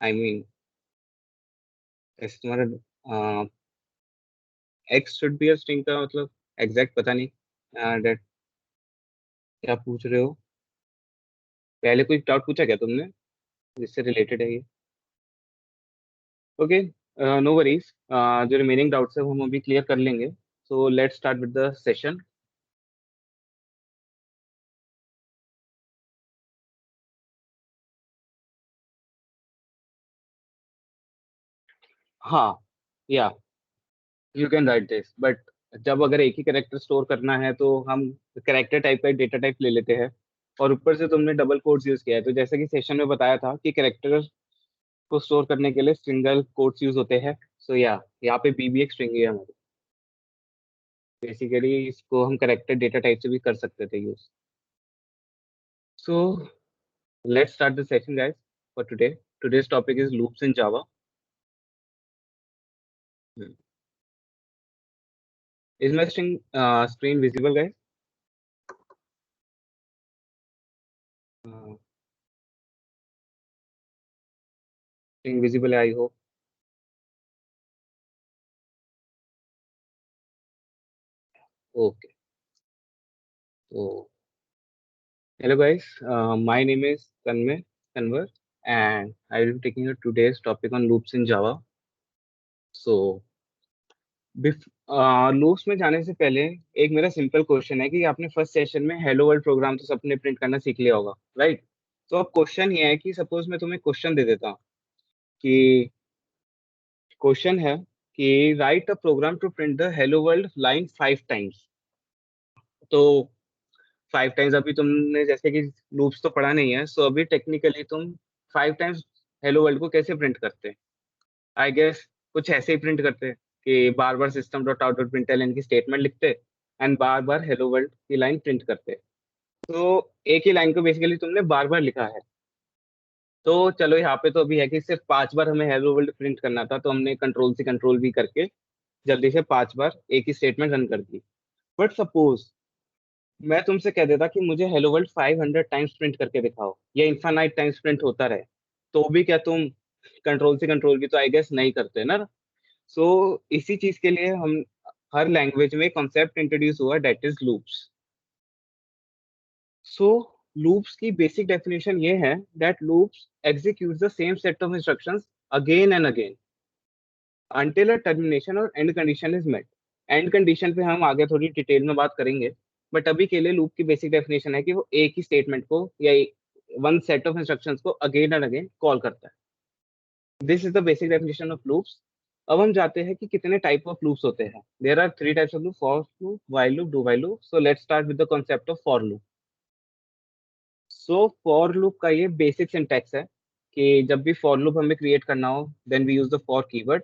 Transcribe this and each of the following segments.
I mean ऐसे तुम्हारा x should be a string का मतलब एग्जैक्ट पता नहीं। डेट क्या पूछ रहे हो? पहले कोई डाउट पूछा क्या तुमने जिससे रिलेटेड है ये? Okay, no worries. जो रिमेनिंग डाउट्स है वो हम अभी क्लियर कर लेंगे। So let's start with the session. हाँ, yeah you can write this but जब अगर एक ही कैरेक्टर स्टोर करना है तो हम कैरेक्टर टाइप का डेटा टाइप ले लेते हैं। और ऊपर से तुमने डबल कोट्स यूज किया है, तो जैसे कि सेशन में बताया था कि कैरेक्टर को स्टोर करने के लिए सिंगल कोट्स यूज होते हैं। सो या यहाँ पे बी भी एक स्ट्रिंग है हमारी। बेसिकली इसको हम कैरेक्टर डेटा टाइप से भी कर सकते थे use. So let's start the session guys for today. Today's topic is loops in Java. Is my string screen visible guys? Screen visible है आई होप। ओके, तो hello guys, my name is Kanwar and I will be taking you today's topic on loops in Java. So, loops में जाने से पहले एक मेरा simple question है कि आपने फर्स्ट सेशन में हेलो वर्ल्ड प्रोग्राम तो सबने प्रिंट करना सीख लिया होगा, राइट? तो अब क्वेश्चन ये है कि सपोज मैं तुम्हें क्वेश्चन दे देता हूँ कि क्वेश्चन है कि write a program to print the hello world line 5 times. तो 5 टाइम्स अभी तुमने जैसे कि लूप्स तो पढ़ा नहीं है, सो अभी टेक्निकली तुम 5 टाइम्स हेलो वर्ल्ड को कैसे प्रिंट करते हैं? आई गेस कुछ ऐसे ही प्रिंट करते हैं कि बार बार system dot out dot println की स्टेटमेंट लिखते एंड बार बार हेलो वर्ल्ड की लाइन प्रिंट करते। तो एक ही लाइन को बेसिकली तुमने बार बार लिखा है। तो चलो यहाँ पे तो अभी है कि सिर्फ 5 बार हमें हेलो वर्ल्ड प्रिंट करना था, तो हमने कंट्रोल से कंट्रोल भी करके जल्दी से 5 बार एक ही स्टेटमेंट रन कर दी। बट सपोज मैं तुमसे कह देता कि मुझे हेलो वर्ल्ड 500 टाइम्स प्रिंट करके दिखाओ या इन्फानाइट टाइम्स प्रिंट होता रहे, तो भी क्या तुम कंट्रोल से कंट्रोल भी तो आई गेस नहीं करते ना? सो इसी चीज के लिए हम हर लैंग्वेज में कॉन्सेप्ट इंट्रोड्यूस हुआ, that is loops. So loops की बेसिक डेफिनेशन ये है that loops execute the same set of instructions again and again until a termination और end condition is met। End condition पे हम आगे थोड़ी डिटेल में बात करेंगे, बट अभी के लिए लूप की बेसिक डेफिनेशन है कि वो एक ही स्टेटमेंट को या वन सेट ऑफ इंस्ट्रक्शंस को अगेन एंड अगेन कॉल करता है। This is the basic definition of loops. अब हम जाते हैं कि कितने टाइप ऑफ लूप्स होते हैं। There are 3 types of loop: for loop, while loop, do while loop. So let's start with the concept of for loop. So for loop का ये बेसिक सिंटैक्स है कि जब भी फॉर लूप हमें create करना हो then we use the for keyword.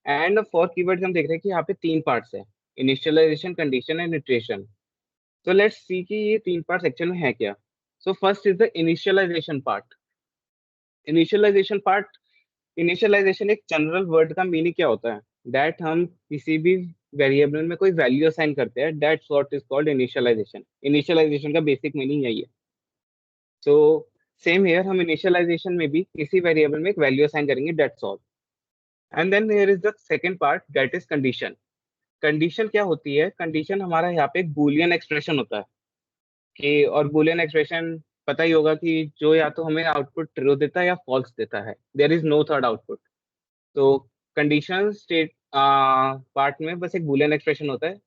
And for keyword हम देख रहे हैं कि यहाँ पे 3 पार्ट्स है: इनिशियलाइजेशन, कंडीशन एंड इटरेशन। तो लेट्स सी कि ये 3 पार्ट्स एक्चुअल में है क्या। So first is the initialization part. Initialization part, initialization एक जनरल वर्ड का मीनिंग क्या होता है? दैट हम किसी भी वेरिएबल में कोई वैल्यू असाइन करते हैं, that's what is called initialization. Initialization का बेसिक मीनिंग यही है। सो सेम हियर, हम इनिशियलाइजेशन में भी किसी वेरिएबल में एक वैल्यू असाइन करेंगे, that's all. And then here is the second part, that is condition. Condition क्या होती है? कंडीशन हमारा यहाँ पे एक बूलियन एक्सप्रेशन होता है कि, और बूलियन एक्सप्रेशन पता ही होगा कि जो या तो हमें आउटपुट ट्रू देता है या फॉल्स देता है, there is no third output. तो कंडीशन स्टेट पार्ट में बस एक बूलियन एक्सप्रेशन होता है,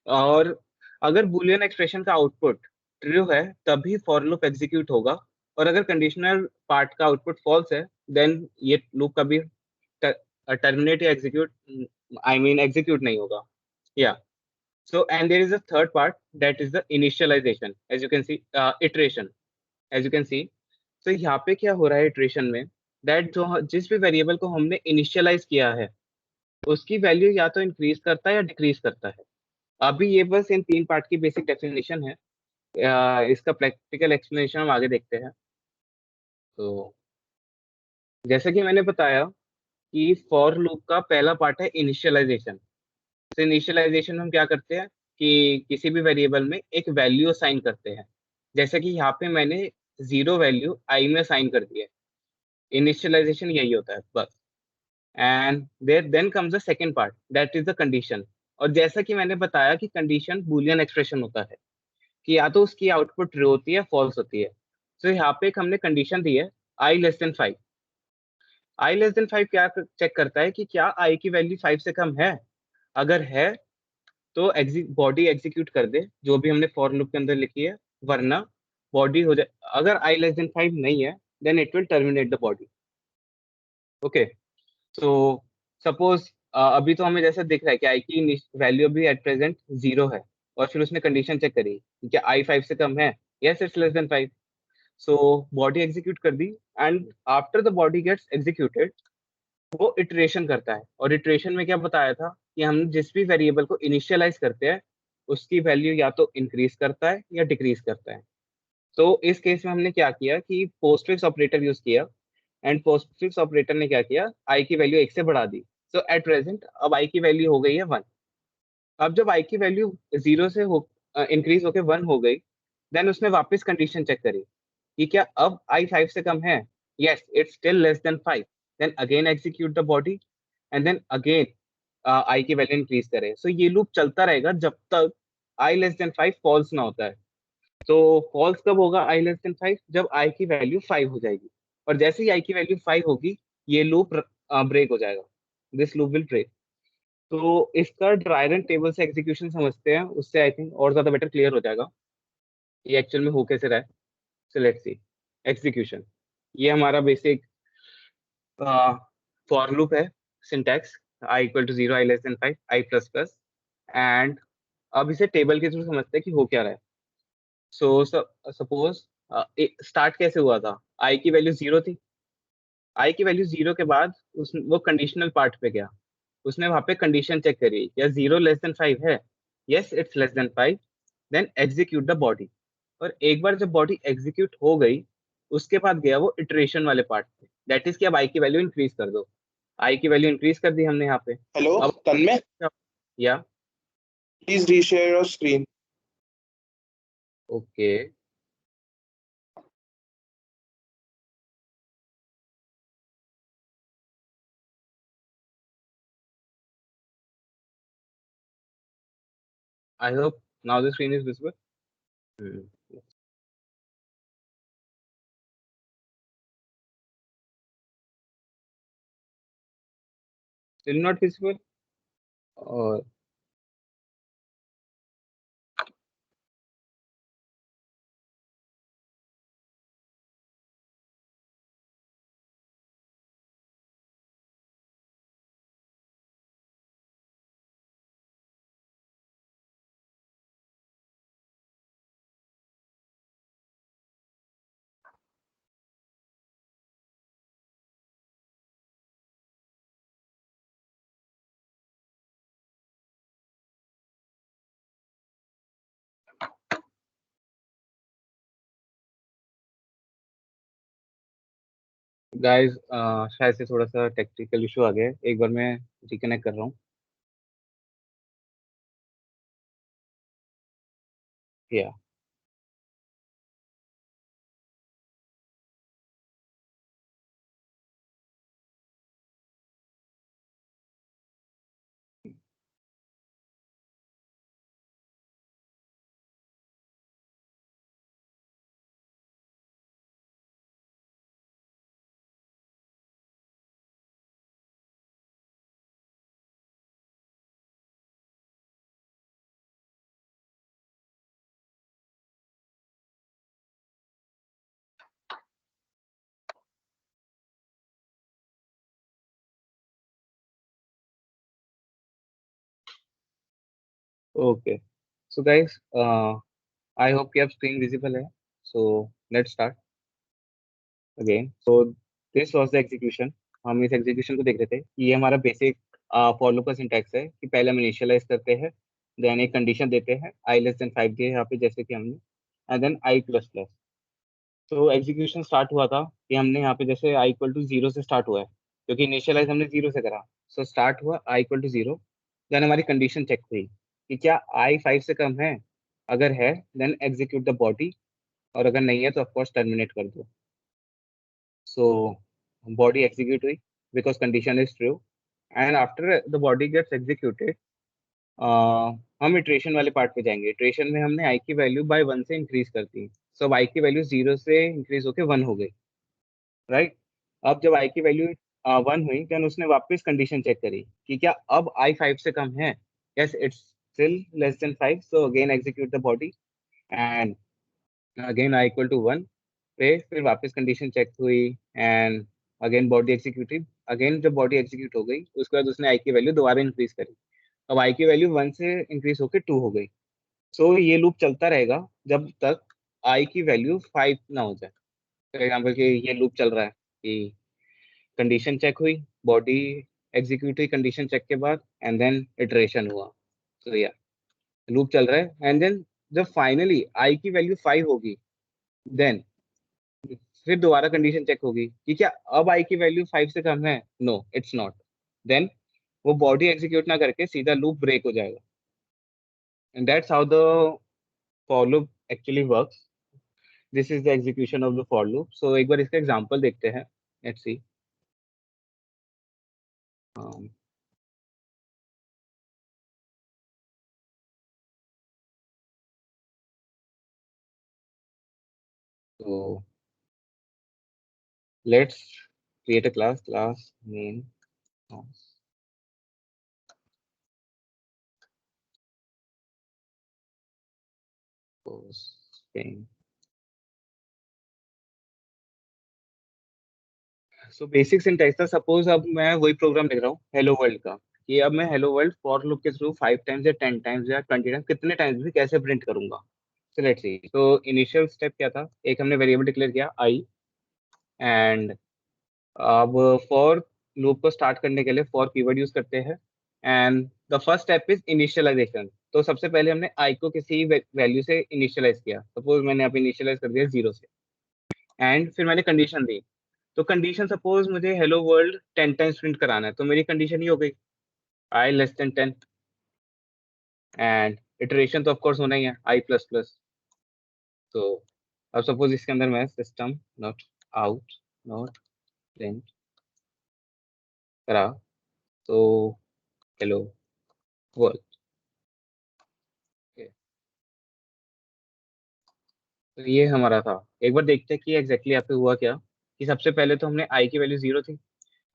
और अगर बूलियन एक्सप्रेशन का आउटपुट ट्रू है तभी फॉर लूप एग्जीक्यूट होगा, और अगर कंडीशनल पार्ट का आउटपुट फॉल्स है देन ये लूप कभी टर्मिनेट या एग्जीक्यूट, आई मीन एग्जीक्यूट नहीं होगा। या so and there is a third part, that is the initialization, as you can see, iteration, as you can see। तो यहाँ पे क्या हो रहा है इटरेशन में? दैट जो जिस भी वेरिएबल को हमने इनिशियलाइज किया है उसकी वैल्यू या तो इंक्रीज करता है या डिक्रीज करता है। अभी ये बस इन 3 पार्ट की बेसिक डेफिनेशन है। इसका प्रैक्टिकल एक्सप्लेनेशन हम आगे देखते हैं। तो जैसा कि मैंने बताया कि फॉर लूप का पहला पार्ट है इनिशियलाइजेशन। तो इनिशियलाइजेशन हम क्या करते हैं कि किसी भी वेरिएबल में एक वैल्यू असाइन करते हैं। जैसे कि यहाँ पे मैंने 0 वैल्यू आई में असाइन कर दी है। इनिशियलाइजेशन यही होता है बस। And then comes the second part, that is the condition. और जैसा कि मैंने बताया कि कंडीशन बूलियन एक्सप्रेशन होता है कि या तो उसकी आउटपुट ट्रू होती है फॉल्स होती है। तो यहाँ पे एक हमने कंडीशन दी है आई लेस देन 5। आई लेस देन 5 क्या चेक करता है कि क्या आई की वैल्यू 5 से कम है। अगर है तो बॉडी एग्जीक्यूट कर दे जो भी हमने फॉर लूप के अंदर लिखी है, वरना बॉडी हो जाए। अगर आई लेस देन 5 नहीं है then it will terminate the body. Okay, तो सपोज अभी तो हमें जैसे दिख रहा है कि आई की वैल्यू अभी एट प्रेजेंट 0 है, और फिर उसने कंडीशन चेक करी कि क्या आई 5 से कम है, yes it's less than 5। So body execute कर दी, and after the body gets executed वो इटरेशन करता है। और इटरेशन में क्या बताया था कि हम जिस भी वेरिएबल को इनिशियलाइज करते हैं उसकी वैल्यू या तो इंक्रीज करता है या डिक्रीज करता है। तो इस केस में हमने क्या किया कि पोस्टफिक्स ऑपरेटर यूज किया, एंड पोस्टफिक्स ऑपरेटर ने क्या किया, आई की वैल्यू 1 से बढ़ा दी। सो एट प्रेजेंट अब आई की वैल्यू हो गई है 1। अब जब आई की वैल्यू 0 से हो इंक्रीज होकर 1 हो गई, देन उसने वापस कंडीशन चेक करी कि क्या अब आई 5 से कम है, yes it's still less than 5। Then again execute the body, and then again i की वैल्यू इंक्रीज करे। सो ये लूप चलता रहेगा जब तक आई लेस देन 5 फॉल्स ना होता है। तो फॉल्स कब होगा आई लेस देन 5, जब आई की वैल्यू 5 हो जाएगी। और जैसे ही आई की वैल्यू 5 होगी ये लूप ब्रेक हो जाएगा, दिस लूप विल ब्रेक। तो इसका ड्रायरन टेबल से एग्जीक्यूशन समझते हैं, उससे आई थिंक और ज्यादा बेटर क्लियर हो जाएगा ये एक्चुअल में हो कैसे रहा है। So let's see execution. ये हमारा बेसिक फॉर लूप है, syntax i equal to 0, i less than 5, i plus plus. And अब इसे टेबल के थ्रू समझते हैं कि हो क्या रहा है। सो सपोज स्टार्ट कैसे हुआ था, आई की वैल्यू 0 थी। आई की वैल्यू 0 के बाद वो कंडीशनल पार्ट पे गया, उसने वहां पे कंडीशन चेक करी या 0 लेस देन 5 है, yes it's less than 5। Then execute the body. और एक बार जब बॉडी एग्जीक्यूट हो गई उसके बाद गया वो इटरेशन वाले पार्ट पे, दैट इज कि अब आई की वैल्यू इंक्रीज कर दो। आई की वैल्यू इंक्रीज कर दी हमने यहाँ पे। हेलो अब तन्मय, या please reshare your screen. Okay, I hope now the screen is visible. Still not visible, और गाइस शायद से थोड़ा सा टेक्निकल इशू आ गया है, एक बार मैं रिकनेक्ट कर रहा हूँ। या okay, so guys I hope कि अब स्क्रीन विजिबल है। So let's start again. So this was the execution. हम इस एग्जीक्यूशन को देख रहे थे कि ये हमारा बेसिक फॉर लूप का सिंटैक्स है कि पहले हम इनिशियलाइज करते हैं, देन एक कंडीशन देते हैं आई लेस देन 5 दिए यहाँ पे जैसे कि हमने, and then i plus plus. तो एग्जीक्यूशन स्टार्ट हुआ था कि हमने यहाँ पे जैसे आई इक्वल टू 0 से स्टार्ट हुआ है क्योंकि इनिशियलाइज हमने 0 से करा। सो स्टार्ट हुआ आई इक्वल टू 0, देन हमारी कंडीशन चेक हुई कि क्या आई 5 से कम है। अगर है देन एग्जीक्यूट द बॉडी, और अगर नहीं है तो ऑफकोर्स टर्मिनेट कर दो। सो बॉडी एग्जीक्यूट हुई because condition is true, and after the body gets executed हम इटरेशन वाले पार्ट पे जाएंगे। इटरेशन में हमने आई की वैल्यू बाय 1 से इंक्रीज कर दी, सो आई की वैल्यू 0 से इंक्रीज होके 1 हो गई, राइट। अब जब आई की वैल्यू 1 हुई, देन उसने वापस कंडीशन चेक करी कि क्या अब आई 5 से कम है। Yes, it's still less than 5, so again execute the body, and again i equal to 1 पे फिर वापस कंडीशन चेक हुई, and again body executive. Again जब बॉडी एग्जीक्यूट हो गई, उसके बाद उसने आई की वैल्यू दोबारा इंक्रीज करी। अब आई की वैल्यू 1 से इंक्रीज होकर 2 हो गई। सो ये लूप चलता रहेगा जब तक आई की वैल्यू 5 ना हो जाए। फॉर एग्जाम्पल कि ये लूप चल रहा है कि कंडीशन चेक हुई, बॉडी एग्जीक्यूट हुई कंडीशन चेक के बाद, एंड देन इटरेशन हुआ। तो या लूप चल रहा है, एंड देन जब फाइनली आई की वैल्यू 5 होगी, देन फिर दोबारा कंडीशन चेक होगी कि क्या अब आई की वैल्यू 5 से कम है। No, it's not. देन वो बॉडी एग्जीक्यूट ना करके सीधा लूप ब्रेक हो जाएगा, and that's how the for loop actually works. This is the execution of the for loop. So एक बार इसका एग्जांपल देखते हैं। Let's see. तो let's create a class name class posting। So basic syntax था, suppose अब मैं वही प्रोग्राम लिख रहा हूँ हेलो वर्ल्ड का, कि अब मैं हेलो वर्ल्ड फॉर लूप के थ्रू 5 टाइम्स या 10 टाइम्स या 20 टाइम्स कितने टाइम्स भी कैसे प्रिंट करूंगा। सो लेट्स सी। तो इनिशियल स्टेप क्या था, एक हमने वेरिएबल डिक्लेयर किया आई, एंड अब फॉर लूप को स्टार्ट करने के लिए फॉर कीवर्ड यूज करते हैं, and the first step is initialization. तो सबसे पहले हमने आई को किसी वैल्यू से इनिशियलाइज किया, सपोज मैंने अब इनिशियलाइज कर दिया 0 से, एंड फिर मैंने कंडीशन दी। तो कंडीशन सपोज मुझे हेलो वर्ल्ड 10 टाइम्स प्रिंट कराना है, तो मेरी कंडीशन ही हो गई आई लेस देन 10, एंड इटरेशन तो ऑफकोर्स होना ही है आई प्लस प्लस। तो अब सपोज इसके अंदर मैं system not out not print करा, तो हेलो वर्ल्ड। तो ये हमारा था। एक बार देखते हैं कि एग्जैक्टली यहाँ पे हुआ क्या। कि सबसे पहले तो हमने आई की वैल्यू 0 थी,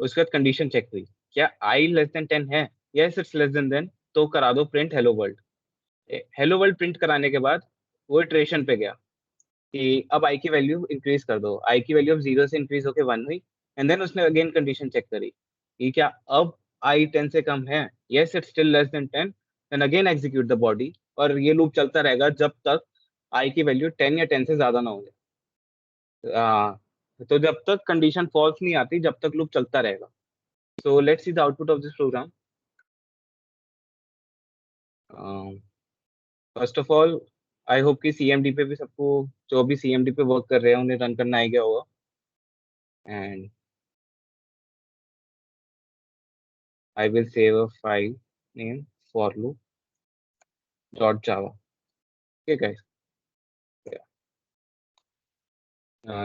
उसके बाद कंडीशन चेक हुई, क्या आई लेस देन 10 है। यस, इट्स लेस देन 10, तो करा दो print hello world. Hello world print कराने के बाद वो इटरेशन पे गया कि अब आई की वैल्यू इंक्रीज कर दो। आई की वैल्यू अब 0 से इंक्रीज होकर 1 हुई, एंड देन उसने अगेन कंडीशन चेक करी कि क्या अब आई 10 से कम है। Yes, it's still less than 10, then again execute the body. और ये लूप चलता रहेगा जब तक आई की वैल्यू 10 या 10 से ज्यादा ना हो जाए। तो जब तक कंडीशन फॉल्स नहीं आती, जब तक लूप चलता रहेगा। So let's see the output of this program. First of all, I hope कि सीएमडी पे भी सबको, जो भी सीएमडी पे वर्क कर रहे हैं, उन्हें रन करना आ गया होगा। And I will save a file name for loop dot java। Okay guys,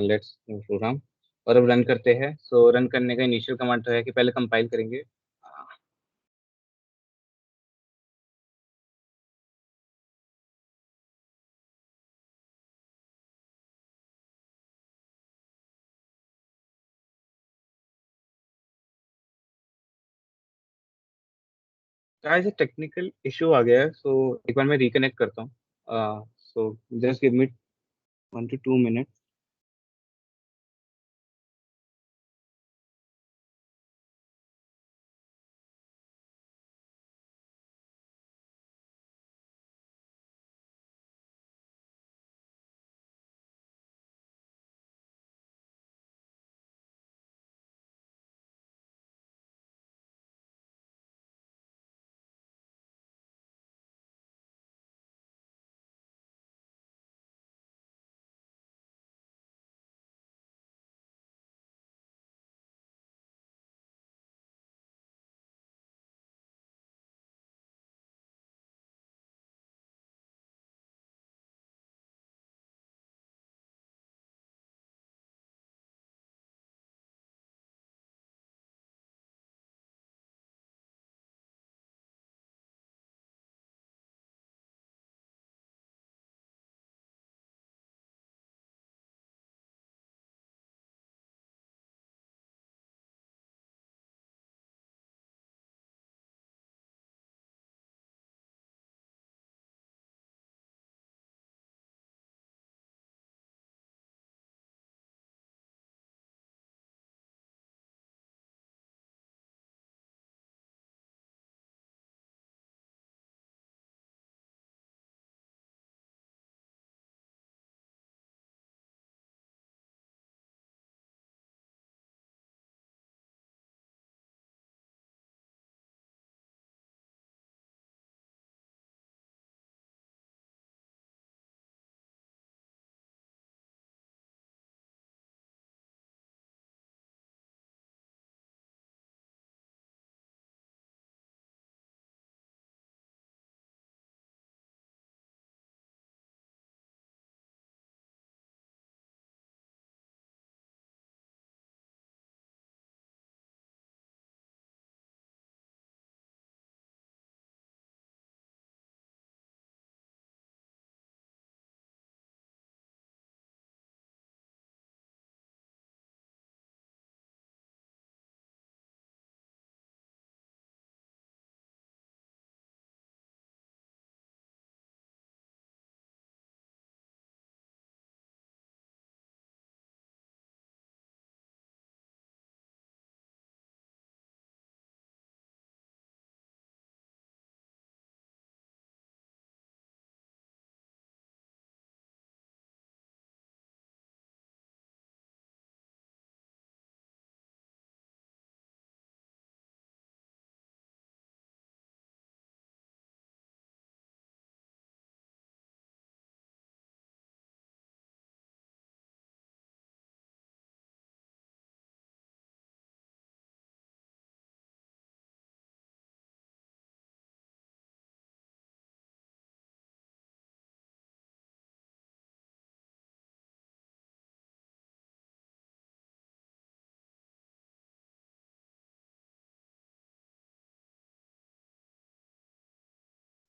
let's program. और अब रन करते हैं। सो रन करने का इनिशियल कमांड तो है कि पहले कंपाइल करेंगे। गाइस, एक टेक्निकल इशू आ गया है, सो एक बार मैं रिकनेक्ट करता हूँ। So just give me 1 to 2 minutes।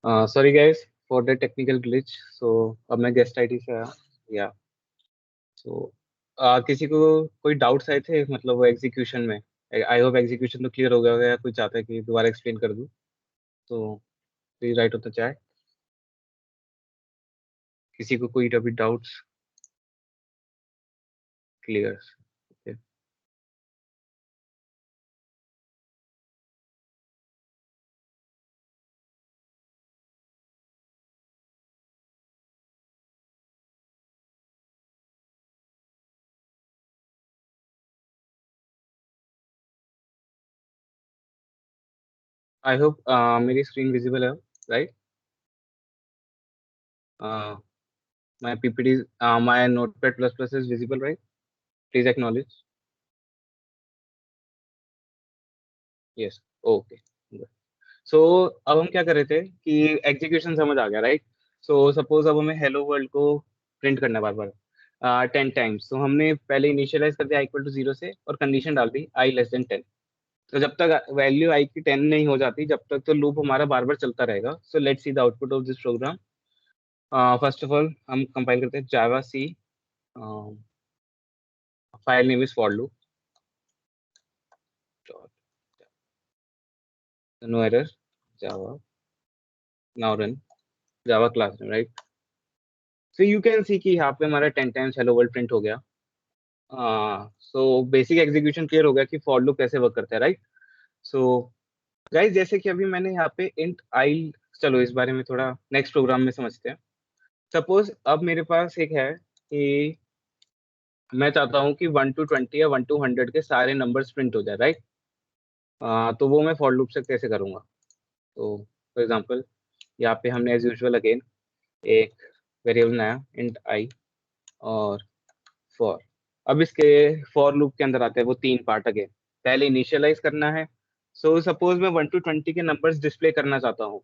Sorry guys for the technical glitch. So अब मैं गेस्ट आईडी से आया या सो किसी को कोई डाउट्स आए थे मतलब वो एग्जीक्यूशन में? आई होप एग्जीक्यूशन तो क्लियर हो गया होगा या कोई चाहता है कि दोबारा एक्सप्लेन कर दूं तो please write on the chat. किसी को कोई अभी डाउट्स क्लियर? आई होप मेरी स्क्रीन विजिबल है right? My PPT my Notepad plus plus is visible right? Please acknowledge. Yes, okay. So अब हम क्या कर रहे थे कि एग्जीक्यूशन समझ आ गया राइट? सो सपोज अब हमें हेलो वर्ल्ड को प्रिंट करना है बार बार 10 टाइम्स, तो हमने पहले इनिशियलाइज कर दिया इक्वल टू 0 से और कंडीशन डाल दी आई लेस देन 10। तो जब तक वैल्यू आई की 10 नहीं हो जाती जब तक तो लूप हमारा बार बार चलता रहेगा। So let's see the output of this program. First of all हम कंपाइल करते हैं javac, file name is for loop, no error, Java now run, Java class right? So you can see कि यहाँ पे हमारा 10 times hello world print हो गया। So basic execution clear हो गया कि फॉर लूप कैसे वर्क करता है राइट? सो गाइस जैसे कि अभी मैंने यहाँ पे इंट आई, चलो इस बारे में थोड़ा नेक्स्ट प्रोग्राम में समझते हैं। सपोज अब मेरे पास एक है कि मैं चाहता हूँ कि 1 to 20 या 1 to 100 के सारे नंबर्स प्रिंट हो जाए राइट? तो वो मैं फॉर लूप से कैसे करूँगा? तो फॉर एग्जांपल यहाँ पे हमने एज यूजुअल अगेन एक वेरिएबल नया इंट आई और फॉर। अब इसके फॉर लूप के अंदर आते हैं वो 3 पार्ट अगेन। पहले इनिशियलाइज करना है। सो सपोज मैं 1 to 20 के नंबर्स डिस्प्ले करना चाहता हूँ,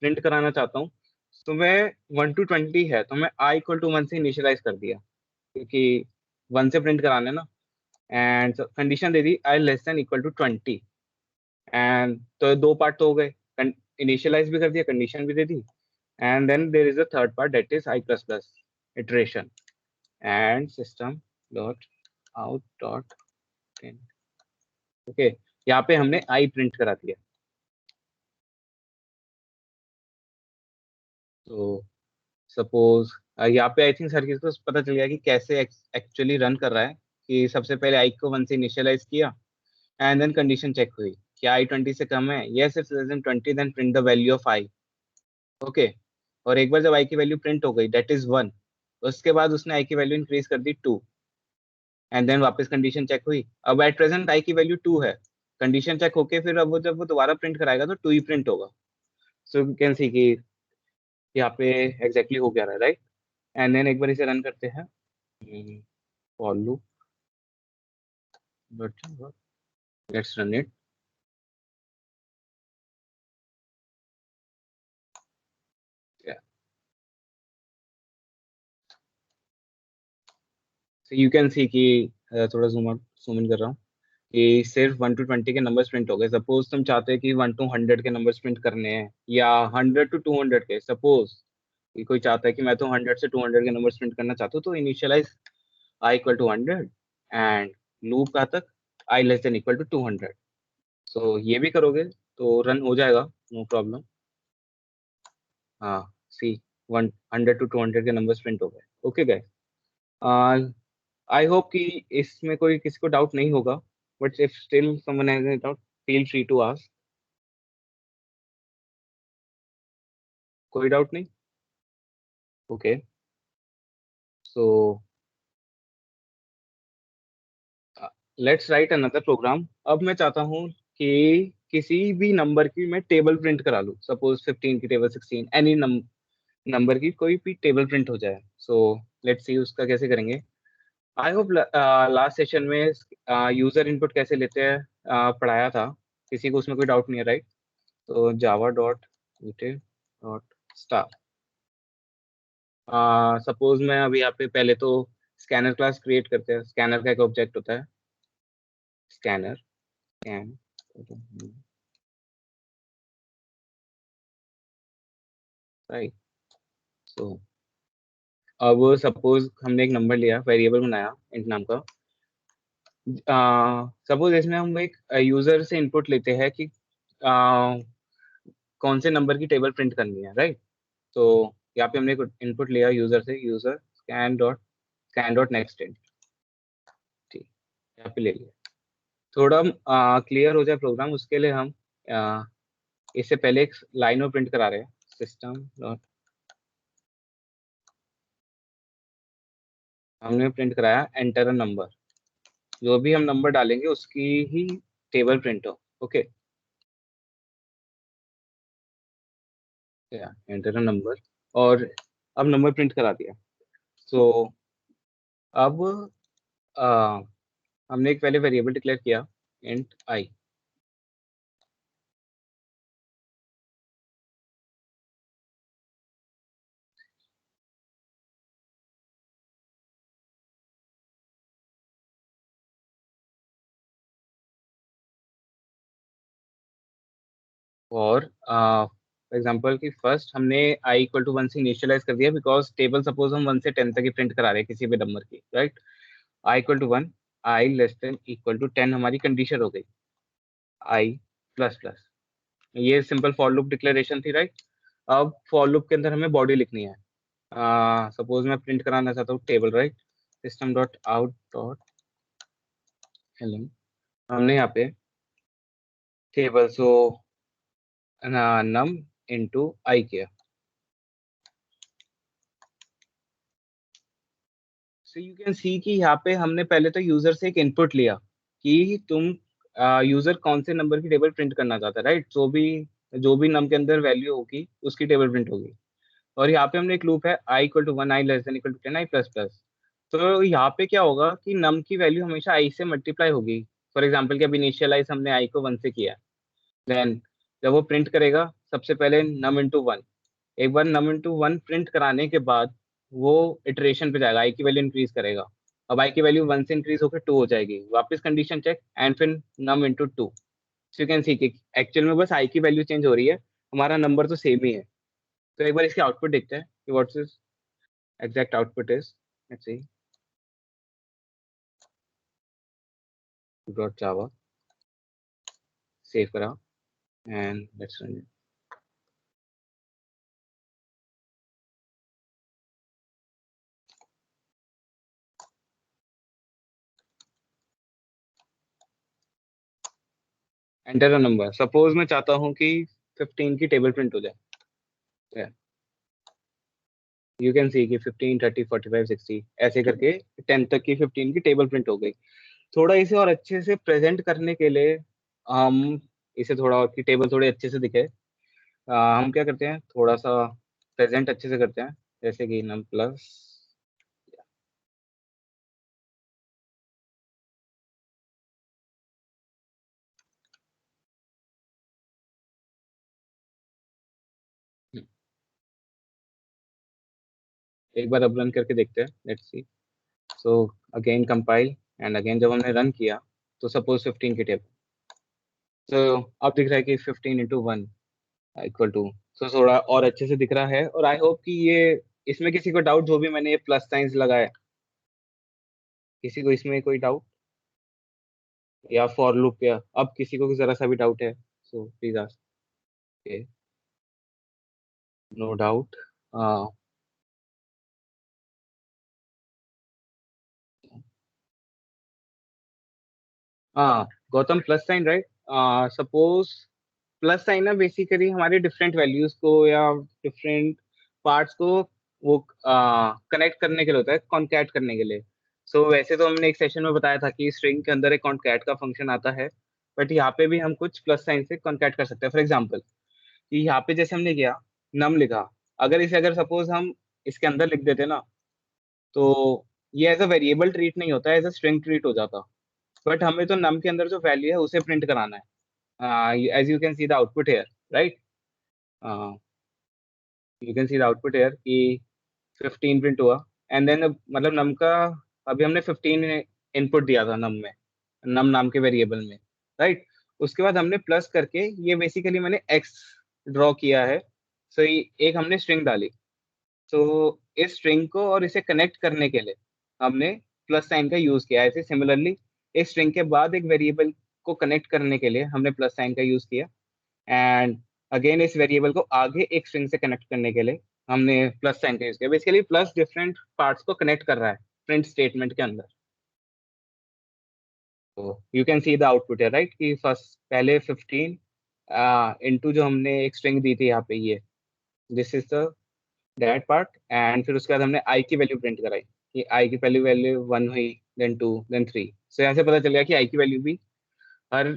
प्रिंट कराना चाहता हूँ। तो मैं 1 to 20 है तो मैं आई इक्वल टू 1 से इनिशियलाइज कर दिया क्योंकि 1 से प्रिंट कराना है ना। एंड कंडीशन दे दी i less than equal to 20। And तो 2 पार्ट तो हो गए, इनिशियलाइज भी कर दिया, कंडीशन भी दे दी। And then there is a third part that is i plus plus iteration and system dot out dot okay. यहाँ पे हमने आई प्रिंट करा दिया। तो सपोज यहाँ पे आई थिंक सर किसको पता चल गया कि कैसे एक्चुअली रन कर रहा है। कि सबसे पहले आई को 1 से इनिशियलाइज किया एंड देन कंडीशन चेक हुई कि आई 20 से कम है, yes it's less than 20 then print the value of i. Okay. और एक बार जब आई की वैल्यू प्रिंट हो गई दैट इज 1, उसके बाद उसने आई की वैल्यू इंक्रीज कर दी 2 एंड देन वापस कंडीशन चेक हुई। अब एट प्रेजेंट आई की वैल्यू 2 है, कंडीशन चेक होके फिर अब वो जब वो दोबारा प्रिंट कराएगा तो 2 ही प्रिंट होगा। सो यू कैन सी कि यहाँ पे एग्जैक्टली हो गया राइट? एंड देन एक बार इसे रन करते हैं for loop, let's run it. So you can see कि थोड़ा जूम इन कर रहा हूँ कि सिर्फ 1 to 20 के नंबर्स प्रिंट हो गए। सपोज तुम चाहते हो कि 1 to 100 के नंबर्स प्रिंट करने हैं या 100 to 200 के। सपोज कि कोई चाहता है कि मैं तो 100 से 200 के नंबर्स प्रिंट करना चाहता हूँ तो initialize i equal to 100 and loop का तक i less than equal to 200। सो ये भी करोगे तो रन हो जाएगा, नो प्रॉब्लम। हाँ सी 100 to 200 के नंबर्स प्रिंट हो गए। ओके गाइस, आई होप कि इसमें कोई किसी को डाउट नहीं होगा, but if still someone has any doubt feel free to ask. कोई डाउट नहीं? Okay. So let's write another program. अब मैं चाहता हूँ कि किसी भी नंबर की मैं टेबल प्रिंट करा लूँ। सपोज 15 की टेबल, 16, एनी नंबर की कोई भी टेबल प्रिंट हो जाए। सो लेट्स सी उसका कैसे करेंगे। आई होप लास्ट सेशन में यूजर इनपुट कैसे लेते हैं पढ़ाया था। किसी को उसमें कोई डाउट नहीं है राइट? तो Java dot dot star. Suppose मैं अभी यहाँ पे पहले तो स्कैनर क्लास क्रिएट करते हैं। स्कैनर का एक ऑब्जेक्ट होता है स्कैनर स्कैन राइट। सो अब सपोज हमने एक नंबर लिया, वेरिएबल बनाया इंट नाम का। सपोज इसमें हम एक यूजर से इनपुट लेते हैं कि कौन से नंबर की टेबल प्रिंट करनी है, राइट। तो यहाँ पे हमने इनपुट लिया यूजर से, user scan dot next int. ठीक, यहाँ पे ले लिया। थोड़ा क्लियर हो जाए प्रोग्राम, उसके लिए हम इससे पहले एक लाइन और प्रिंट करा रहे हैं, सिस्टम डॉट, हमने प्रिंट कराया एंटर अ नंबर। जो भी हम नंबर डालेंगे उसकी ही टेबल प्रिंट हो। ओके, एंटर अ नंबर, और अब नंबर प्रिंट करा दिया। सो अब आ, हमने एक पहले वेरिएबल डिक्लेयर किया इंट आई। और फॉर एग्जांपल कि फर्स्ट हमने आई इक्वल टू 1 से इनिशियलाइज कर दिया, बिकॉज टेबल सपोज हम 1 से 10 तक ही प्रिंट करा रहे हैं किसी भी नंबर की, right. I equal to 1, i less than equal to 10 हमारी कंडीशन हो गई, आई प्लस प्लस। ये सिंपल फॉर लूप डिक्लेरेशन थी, राइट। अब फॉर लूप के अंदर हमें बॉडी लिखनी है। सपोज मैं प्रिंट कराना चाहता हूँ table, right. System dot out dot एलन, हमने यहाँ पे table so num into I किया। सो यू कैन सी कि यहाँ पे हमने पहले तो यूजर से एक इनपुट लिया कि तुम यूजर कौन से नंबर की टेबल प्रिंट करना चाहता है, राइट। जो भी नम के अंदर वैल्यू होगी उसकी टेबल प्रिंट होगी। और यहाँ पे हमने एक लूप है i equal to 1, i less than equal to 10, i plus plus. तो यहाँ पे क्या होगा कि नम की वैल्यू हमेशा आई से मल्टीप्लाई होगी। फॉर एग्जाम्पल कि अब इनिशियलाइज हमने आई को 1 से किया, देन जब वो प्रिंट करेगा सबसे पहले नम इंटू 1। एक बार नम इंटू 1 प्रिंट कराने के बाद वो इटरेशन पे जाएगा, आई की वैल्यू इंक्रीज करेगा। अब आई की वैल्यू 1 से इंक्रीज होकर 2 हो जाएगी, वापस कंडीशन चेक एंड फिर num into 2। So you can see कि एक्चुअल में बस आई की वैल्यू चेंज हो रही है, हमारा नंबर तो सेम ही है। तो एक बार इसके आउटपुट देखते हैं कि what's is exact output is. Let's see dot Java, save करा and let's run it. Enter a number, suppose मैं चाहता हूँ कि 15 की टेबल प्रिंट हो जाए। यू कैन सी कि 15, 30, 45, 60 ऐसे करके 10 तक की 15 की टेबल प्रिंट हो गई। थोड़ा इसे और अच्छे से प्रेजेंट करने के लिए हम इसे थोड़ा और की टेबल थोड़े अच्छे से दिखे, हम क्या करते हैं, थोड़ा सा प्रेजेंट अच्छे से करते हैं, जैसे कि नम प्लस। एक बार अब रन करके देखते हैं, let's C. So again compile and again जब हमने रन किया तो सपोज 15 की टेबल, तो अब दिख रहा है कि 15 इंटू 1 इक्वल टू। सो थोड़ा और अच्छे से दिख रहा है। और आई होप कि ये, इसमें किसी को डाउट, जो भी मैंने ये प्लस साइंस लगाया, किसी को इसमें कोई डाउट या फॉर लूप या अब किसी को जरा सा भी डाउट है, so please ask. No doubt. हाँ, Gautam plus sign, right. Suppose plus sign ना बेसिकली हमारे डिफरेंट वैल्यूज को या डिफरेंट पार्ट्स को वो कनेक्ट करने के लिए होता है, कॉन्कैट करने के लिए। सो वैसे तो हमने एक सेशन में बताया था कि स्ट्रिंग के अंदर एक कॉन्कैट का फंक्शन आता है, बट यहाँ पे भी हम कुछ प्लस साइन से कॉन्कैट कर सकते हैं। फॉर एग्जाम्पल कि यहाँ पे जैसे हमने किया, नम लिखा, अगर सपोज हम इसके अंदर लिख देते ना, तो ये एज अ वेरिएबल ट्रीट नहीं होता, एज अ स्ट्रिंग ट्रीट हो जाता। बट हमें तो नम के अंदर जो वैल्यू है उसे प्रिंट कराना है। As you can see the output here, right. You can see the output here कि 15 प्रिंट हुआ। एंड देन मतलब नम का, अभी हमने 15 इनपुट दिया था नम में, नम नाम के वेरिएबल में, राइट। उसके बाद हमने प्लस करके ये बेसिकली मैंने एक्स ड्रॉ किया है सो एक हमने स्ट्रिंग डाली, तो इस स्ट्रिंग को और इसे कनेक्ट करने के लिए हमने प्लस साइन का यूज किया। ऐसे सिमिलरली इस स्ट्रिंग के बाद एक वेरिएबल को कनेक्ट करने के लिए हमने प्लस साइन का यूज किया, एंड अगेन इस वेरिएबल को आगे एक स्ट्रिंग से कनेक्ट करने के लिए हमने प्लस साइन का यूज किया। बेसिकली प्लस डिफरेंट पार्ट्स को कनेक्ट कर रहा है प्रिंट स्टेटमेंट के अंदर। तो you can see the output है राइट, कि फर्स्ट पहले 15 इनटू जो हमने एक स्ट्रिंग दी थी यहाँ पे, ये this is the that part, and फिर उसके बाद हमने आई की वैल्यू प्रिंट कराई कि आई की पहली वैल्यू 1 हुई, देन 2, देन 3। सो यहाँ से पता चल गया कि आई की वैल्यू भी हर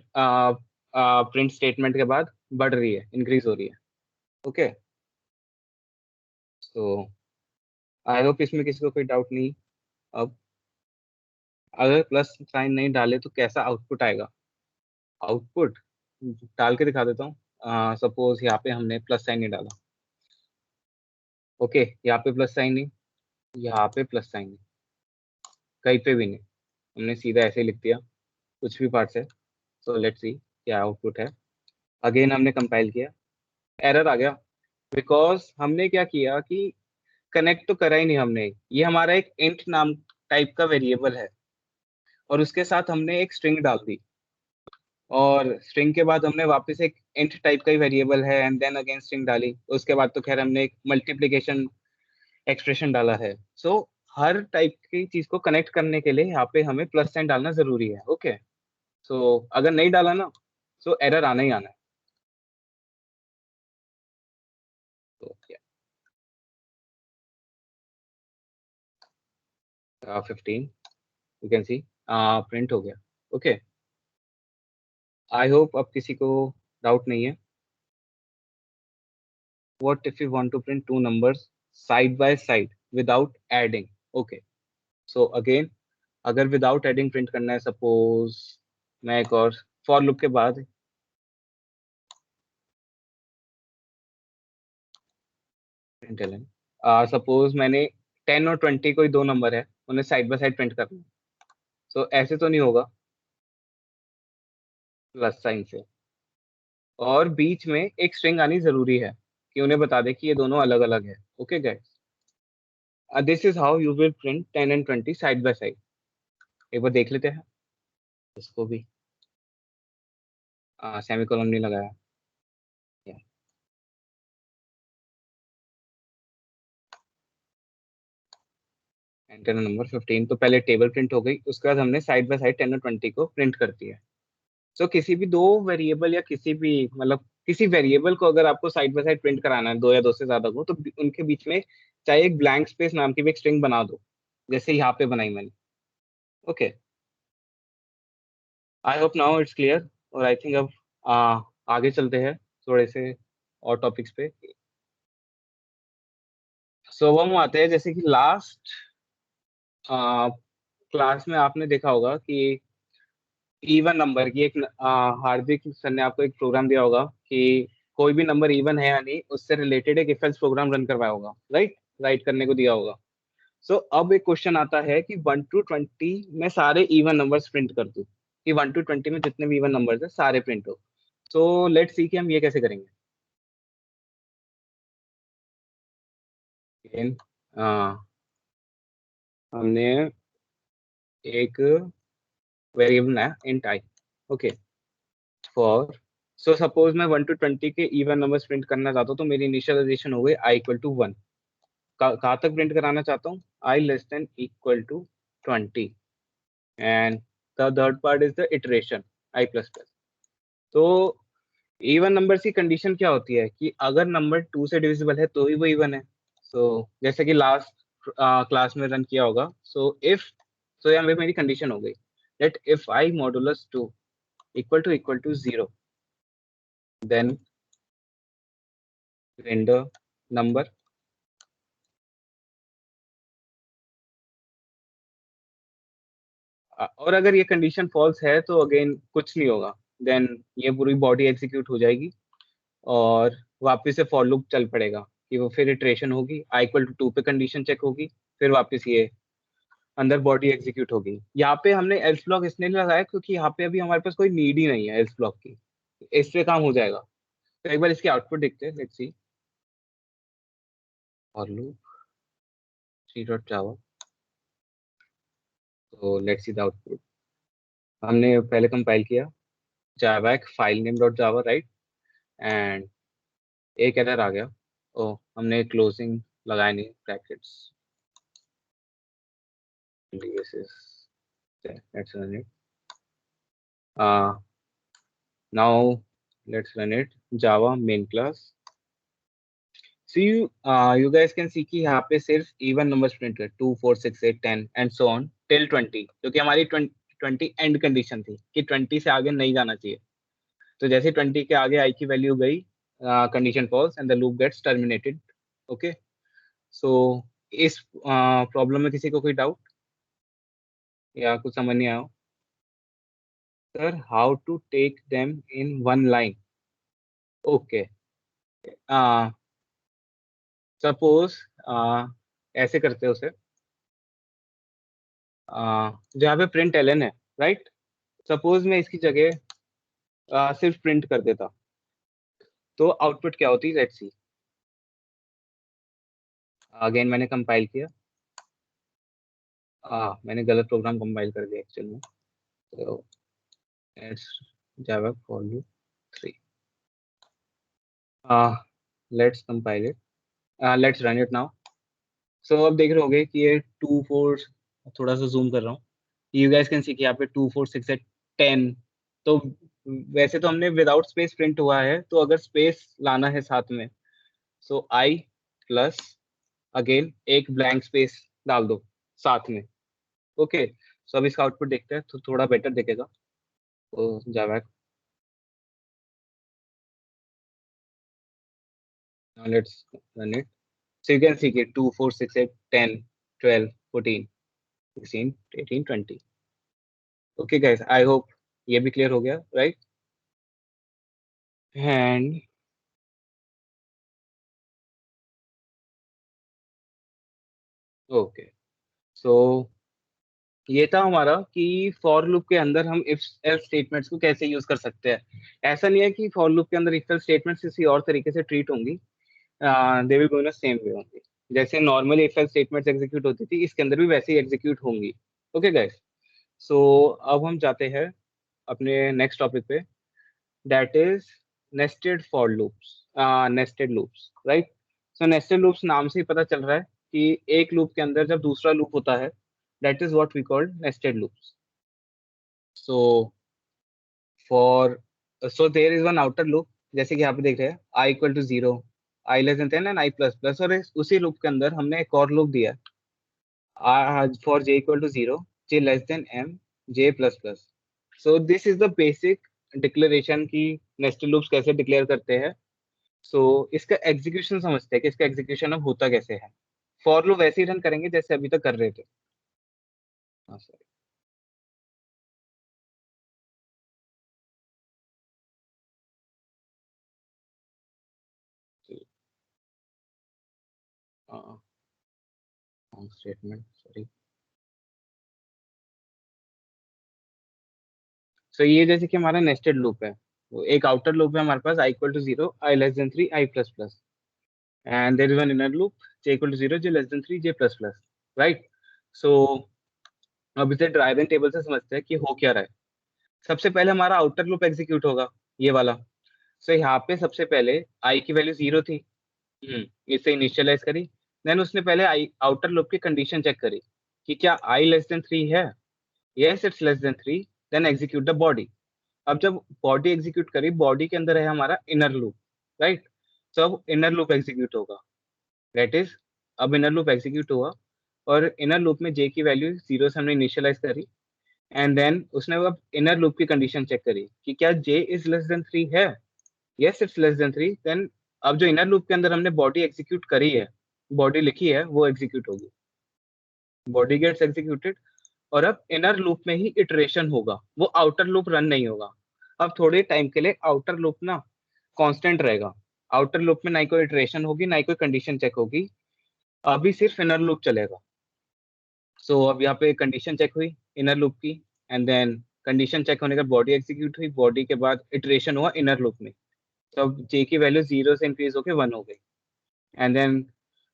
प्रिंट स्टेटमेंट के बाद बढ़ रही है, इंक्रीज हो रही है। ओके, सो आई होप इसमें किसी को कोई डाउट नहीं। अब अगर प्लस साइन नहीं डाले तो कैसा आउटपुट आएगा? आउटपुट डाल के दिखा देता हूँ। सपोज यहाँ पे हमने प्लस साइन नहीं डाला, ओके, यहाँ पे प्लस साइन नहीं, यहाँ पे प्लस साइन नहीं, कहीं पे भी नहीं, हमने सीधा ऐसे ही लिख दिया कुछ भी पार्ट से। सो लेट्स सी क्या आउटपुट है। अगेन हमने कंपाइल किया, एरर आ गया, बिकॉज हमने क्या किया कि कनेक्ट तो करा ही नहीं हमने। ये हमारा एक इंट नाम टाइप का वेरिएबल है और उसके साथ हमने एक स्ट्रिंग डाल दी, और स्ट्रिंग के बाद हमने वापस एक इंट टाइप का ही वेरिएबल है एंड देन अगेन स्ट्रिंग डाली। उसके बाद तो खैर हमने एक मल्टीप्लिकेशन एक्सप्रेशन डाला है। सो हर टाइप की चीज को कनेक्ट करने के लिए यहाँ पे हमें प्लस साइन डालना जरूरी है। ओके, सो अगर नहीं डाला ना, सो एरर आना ही आना है। तो 15 यू कैन सी प्रिंट हो गया। ओके, आई होप अब किसी को डाउट नहीं है। What if we want to print two numbers side by side without adding? Okay, so again अगर विदाउट एडिंग प्रिंट करना है, सपोज मैं एक और फॉर लूप के बाद सपोज मैंने 10 और 20 कोई दो नंबर है, उन्हें साइड बाय साइड प्रिंट करना है। सो ऐसे तो नहीं होगा प्लस साइन से, और बीच में एक स्ट्रिंग आनी जरूरी है कि उन्हें बता दे कि ये दोनों अलग अलग है। Okay guys, this is how you will print 10 and 20 side by side. एक बार देख लेते हैं इसको भी। सेमीकोलन नहीं लगाया। एंटर नंबर 15, तो पहले टेबल प्रिंट हो गई, उसके बाद हमने साइड बाय साइड 10 और 20 को प्रिंट कर दिया। सो किसी भी दो वेरिएबल या किसी भी मतलब किसी वेरिएबल को अगर आपको साइड बाय साइड प्रिंट कराना है, दो या दो से ज्यादा को, तो उनके बीच में चाहे एक ब्लैंक स्पेस नाम की भी एक स्ट्रिंग बना दो, जैसे यहाँ पे बनाई मैंने। Okay, I hope now it's clear. और आई थिंक अब आगे चलते हैं थोड़े से और टॉपिक्स पे। सो अब हम आते हैं जैसे कि लास्ट क्लास में आपने देखा होगा कि इवन नंबर की एक हार्दिक सर ने आपको एक प्रोग्राम दिया होगा कि कोई भी नंबर इवन है या नहीं, उससे रिलेटेड एक इफ एल्स प्रोग्राम रन करवाया होगा, राइट, राइट करने को दिया होगा। सो अब एक क्वेश्चन आता है कि 1 to 20 में सारे इवन नंबर्स प्रिंट कर दूं, कि 1 to 20 में जितने भी इवन नंबर्स है सारे प्रिंट हो। सो लेट्स सी कि हम ये कैसे करेंगे। Again, हमने एक वेरिएबल बनाया int I. Okay, for so suppose मैं 1 to 20 के इवन नंबर्स प्रिंट करना चाहता हूँ, तो मेरी इनिशियलाइजेशन हो गई आई इक्वल टू 1। कहाँ तक प्रिंट कराना चाहता हूँ? I less than equal to 20, and the third part is the iteration i plus plus. तो इवन नंबर्स की कंडीशन क्या होती है कि अगर नंबर 2 से डिविजिबल है तो ही वो इवन है। सो जैसे कि लास्ट क्लास में रन किया होगा। सो यहाँ पे मेरी कंडीशन हो गई that if I modulus 2 equal to 0, then render number और अगर ये कंडीशन फॉल्स है तो अगेन कुछ नहीं होगा, देन ये पूरी बॉडी एग्जीक्यूट हो जाएगी और वापस से फॉर लूप चल पड़ेगा कि वो फिर इटरेशन होगी, आई इक्वल टू 2 पे कंडीशन चेक होगी, फिर वापस ये अंदर बॉडी एग्जीक्यूट होगी। यहाँ पे हमने एल्स ब्लॉक इसलिए नहीं लगाया क्योंकि यहाँ पे अभी हमारे पास कोई नीड ही नहीं है एल्स ब्लॉक की, इससे काम हो जाएगा। तो एक बार इसकी आउटपुट देखते हैं, let's C. for loop c.java. तो लेट्स सी द आउटपुट. हमने पहले कंपाइल किया javac file name dot java, right, and एक एरर आ गया. ओ, हमने क्लोजिंग लगाया नहीं, brackets. This is okay, let's run it. Now let's run it. Java main class. So you guys can see कि यहाँ पे सिर्फ even numbers print है 2 4 6 8 10 and so on till 20, क्योंकि हमारी 20 end condition थी कि 20 से आगे नहीं जाना चाहिए. तो जैसे 20 के आगे i की वैल्यू गई, condition false and the loop gets terminated. Okay, so इस प्रॉब्लम में किसी को कोई डाउट या कुछ समझ नहीं आया? Sir, how to take them in one line? Okay. Suppose ऐसे करते हो उसे, जहाँ पे प्रिंट एलन है, राइट. सपोज मैं इसकी जगह सिर्फ प्रिंट कर देता, तो आउटपुट क्या होती है? Let's see. अगेन मैंने कंपाइल किया. मैंने गलत प्रोग्राम कंपाइल कर दिया एक्चुअल में. तो let's Java for loop 3. Let's compile it. Let's run it now. So अब देख रहे होगे कि ये 2 4, थोड़ा सा जूम कर रहा हूँ, यू गाइस कैन सी कि यहाँ पे 2 4 6 8 10. तो वैसे तो हमने विदाउट स्पेस प्रिंट हुआ है, तो अगर स्पेस लाना है साथ में, सो आई प्लस अगेन एक ब्लैंक स्पेस डाल दो साथ में. ओके, सो अब इसका आउटपुट देखते हैं तो थोड़ा बेटर दिखेगा. तो Java, let's run it. So you can see कि 2 4 6 8 10 12 14 16 18 20. ओके गाइस, आई होप ये भी क्लियर हो गया, राइट. एंड ओके, सो ये था हमारा कि फॉर लूप के अंदर हम इफ एल्स स्टेटमेंट्स को कैसे यूज कर सकते हैं. ऐसा नहीं है कि फॉर लूप के अंदर इफ एल्स स्टेटमेंट्स किसी और तरीके से ट्रीट होंगी, they will go in same way होंगी. जैसे normal if else statements execute होती थी, इसके अंदर भी वैसे ही एग्जीक्यूट होंगी. ओके गाइस, सो अब हम जाते हैं अपने नेक्स्ट टॉपिक पे, that is nested for loops, nested loops, right. So nested loops नाम से ही पता चल रहा है कि एक लूप के अंदर जब दूसरा लूप होता है, that is what we call nested loops. So so there is one outer loop, जैसे कि यहाँ पे देख रहे हैं i equal to 0, i less than 10 and i plus plus. और उसी लूप के अंदर हमने एक और लूप दिया for j equal to 0, j less than m, j plus plus. So this is the basic declaration की nested loops कैसे डिक्लेयर करते हैं. So इसका एग्जीक्यूशन समझते हैं कि इसका एग्जीक्यूशन अब होता कैसे है. फॉर लूप वैसे ही रन करेंगे जैसे अभी तक कर रहे थे. Sorry, statement, sorry. सो ये जैसे कि हमारा नेस्टेड लूप है, वो एक आउटर लूप है हमारे पास, i equal to 0, i less than 3, i plus plus, and there is one inner loop, j equal to 0, j less than 3, j plus plus, right. So अब इसे ड्राइवन टेबल से समझते हैं कि हो क्या रहा है. सबसे पहले हमारा आउटर लूप एग्जीक्यूट होगा, ये वाला. सो यहाँ पे सबसे पहले i की वैल्यू 0 थी, इसे इनिशियलाइज करी. देन उसने पहले आउटर लूप की कंडीशन चेक करी कि क्या i लेस देन 3 है. Yes, it's less than 3. Then execute the body. अब जब बॉडी एग्जीक्यूट करी, बॉडी के अंदर है हमारा इनर लूप, राइट. तो अब इनर लूप एग्जीक्यूट होगा, दैट इज अब इनर लूप एग्जीक्यूट हुआ और इनर लूप में j की वैल्यू 0 से हमने इनिशियलाइज करी. एंड देन उसने अब इनर लूप की कंडीशन चेक करी कि क्या j इज लेस देन 3 है. Yes, it's less than 3. Then अब जो इनर लूप के अंदर हमने बॉडी एग्जीक्यूट करी है, बॉडी लिखी है, वो एग्जीक्यूट होगी. बॉडी गेट्स एग्जीक्यूटेड और अब इनर लूप में ही इटरेशन होगा, वो आउटर लूप रन नहीं होगा. अब थोड़े टाइम के लिए आउटर लूप ना कांस्टेंट रहेगा. आउटर लूप में ना ही कोई इटरेशन होगी, ना ही कोई कंडीशन चेक होगी, अभी सिर्फ इनर लूप चलेगा. सो अब यहाँ पे कंडीशन चेक हुई इनर लूप की, एंड देन कंडीशन चेक होने के बाद बॉडी एग्जीक्यूट हुई, बॉडी के बाद इटरेशन हुआ इनर लूप में. तो अब जे की वैल्यू 0 से इंक्रीज होकर 1 हो गई. एंड देन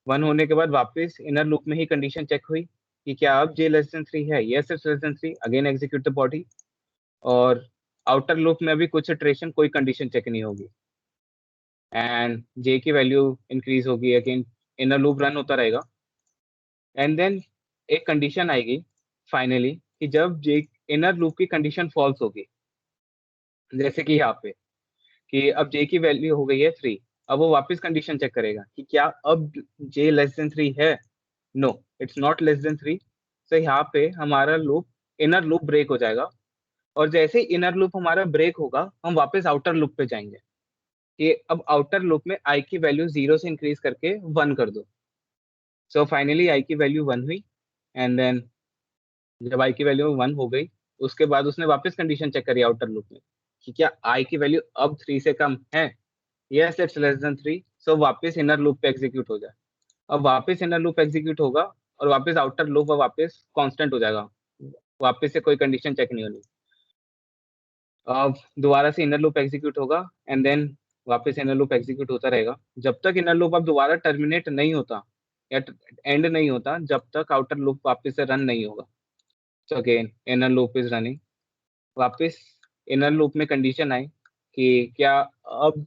1 होने के बाद वापस इनर लूप में ही कंडीशन चेक हुई कि क्या अब j लेस देन 3 है, yes it's less than 3, again execute the body. और आउटर लूप में अभी कुछ इटरेशन कोई कंडीशन चेक नहीं होगी एंड j की वैल्यू इंक्रीज होगी, अगेन इनर लूप रन होता रहेगा एंड देन एक कंडीशन आएगी फाइनली कि जब j इनर लूप की कंडीशन फॉल्स होगी, जैसे कि यहाँ पे कि अब j की वैल्यू हो गई है 3, अब वो वापस कंडीशन चेक करेगा कि क्या अब j लेस देन 3 है, no it's not less than 3। तो यहाँ पे हमारा लूप इनर लूप ब्रेक हो जाएगा और जैसे ही इनर लूप हमारा ब्रेक होगा हम वापस आउटर लूप पे जाएंगे कि अब आउटर लूप में i की वैल्यू 0 से इंक्रीज करके 1 कर दो। सो फाइनली i की वैल्यू 1 हुई एंड देन जब i की वैल्यू 1 हो गई उसके बाद उसने वापस कंडीशन चेक करी आउटर लूप में कि क्या i की वैल्यू अब 3 से कम है, यस इट्स लेस देन 3। सो वापस इनर लूप पे एग्जीक्यूट हो जाए, अब वापस इनर लूप एग्जीक्यूट होगा और वापस आउटर लूप वापस कांस्टेंट हो जाएगा, वापस से कोई कंडीशन चेक नहीं होनी। अब दोबारा से इनर लूप एग्जीक्यूट होगा एंड देन वापस इनर लूप एग्जीक्यूट होता रहेगा जब तक इनर लूप अब दोबारा टर्मिनेट नहीं होता या एंड नहीं होता, जब तक आउटर लूप वापस से रन नहीं होगा। So again inner loop is running, वापस इनर लूप में कंडीशन आई कि क्या अब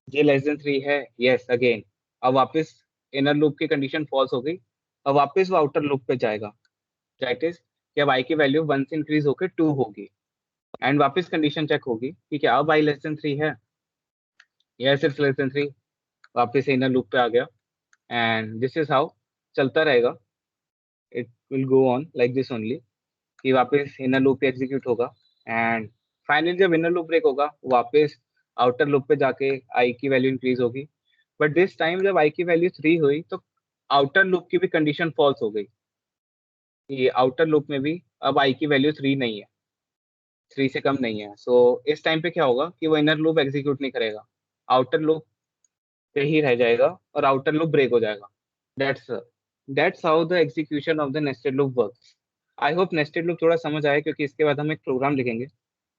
ये लेस देन 3 है, यस अगेन। अब वापस इनर लूप की कंडीशन फॉल्स हो गई, अब वापस वो आउटर लूप पे जाएगा, दैट इज कि अब i की वैल्यू 1 से इंक्रीज होकर 2 होगी एंड वापस कंडीशन चेक होगी कि क्या अब i लेस देन 3 है, यस इट्स लेस देन 3, वापस इनर लूप पे आ गया एंड दिस इज हाउ चलता रहेगा, it will go on like this only कि वापस इनर लूप पे एग्जीक्यूट होगा एंड फाइनली जब इनर लूप ब्रेक होगा वापस आउटर लूप पे जाके i की वैल्यू इंक्रीज होगी। बट दिस टाइम जब i की वैल्यू 3 हुई तो आउटर लूप की भी कंडीशन फॉल्स हो गई, ये आउटर लूप में भी अब i की वैल्यू 3 नहीं है, 3 से कम नहीं है। सो इस टाइम पे क्या होगा कि वो इनर लूप एग्जीक्यूट नहीं करेगा, आउटर लूप पे ही रह जाएगा और आउटर लूप ब्रेक हो जाएगा। That's that's how the execution of the nested loop works. I hope nested loop थोड़ा समझ आया, क्योंकि इसके बाद हम एक प्रोग्राम लिखेंगे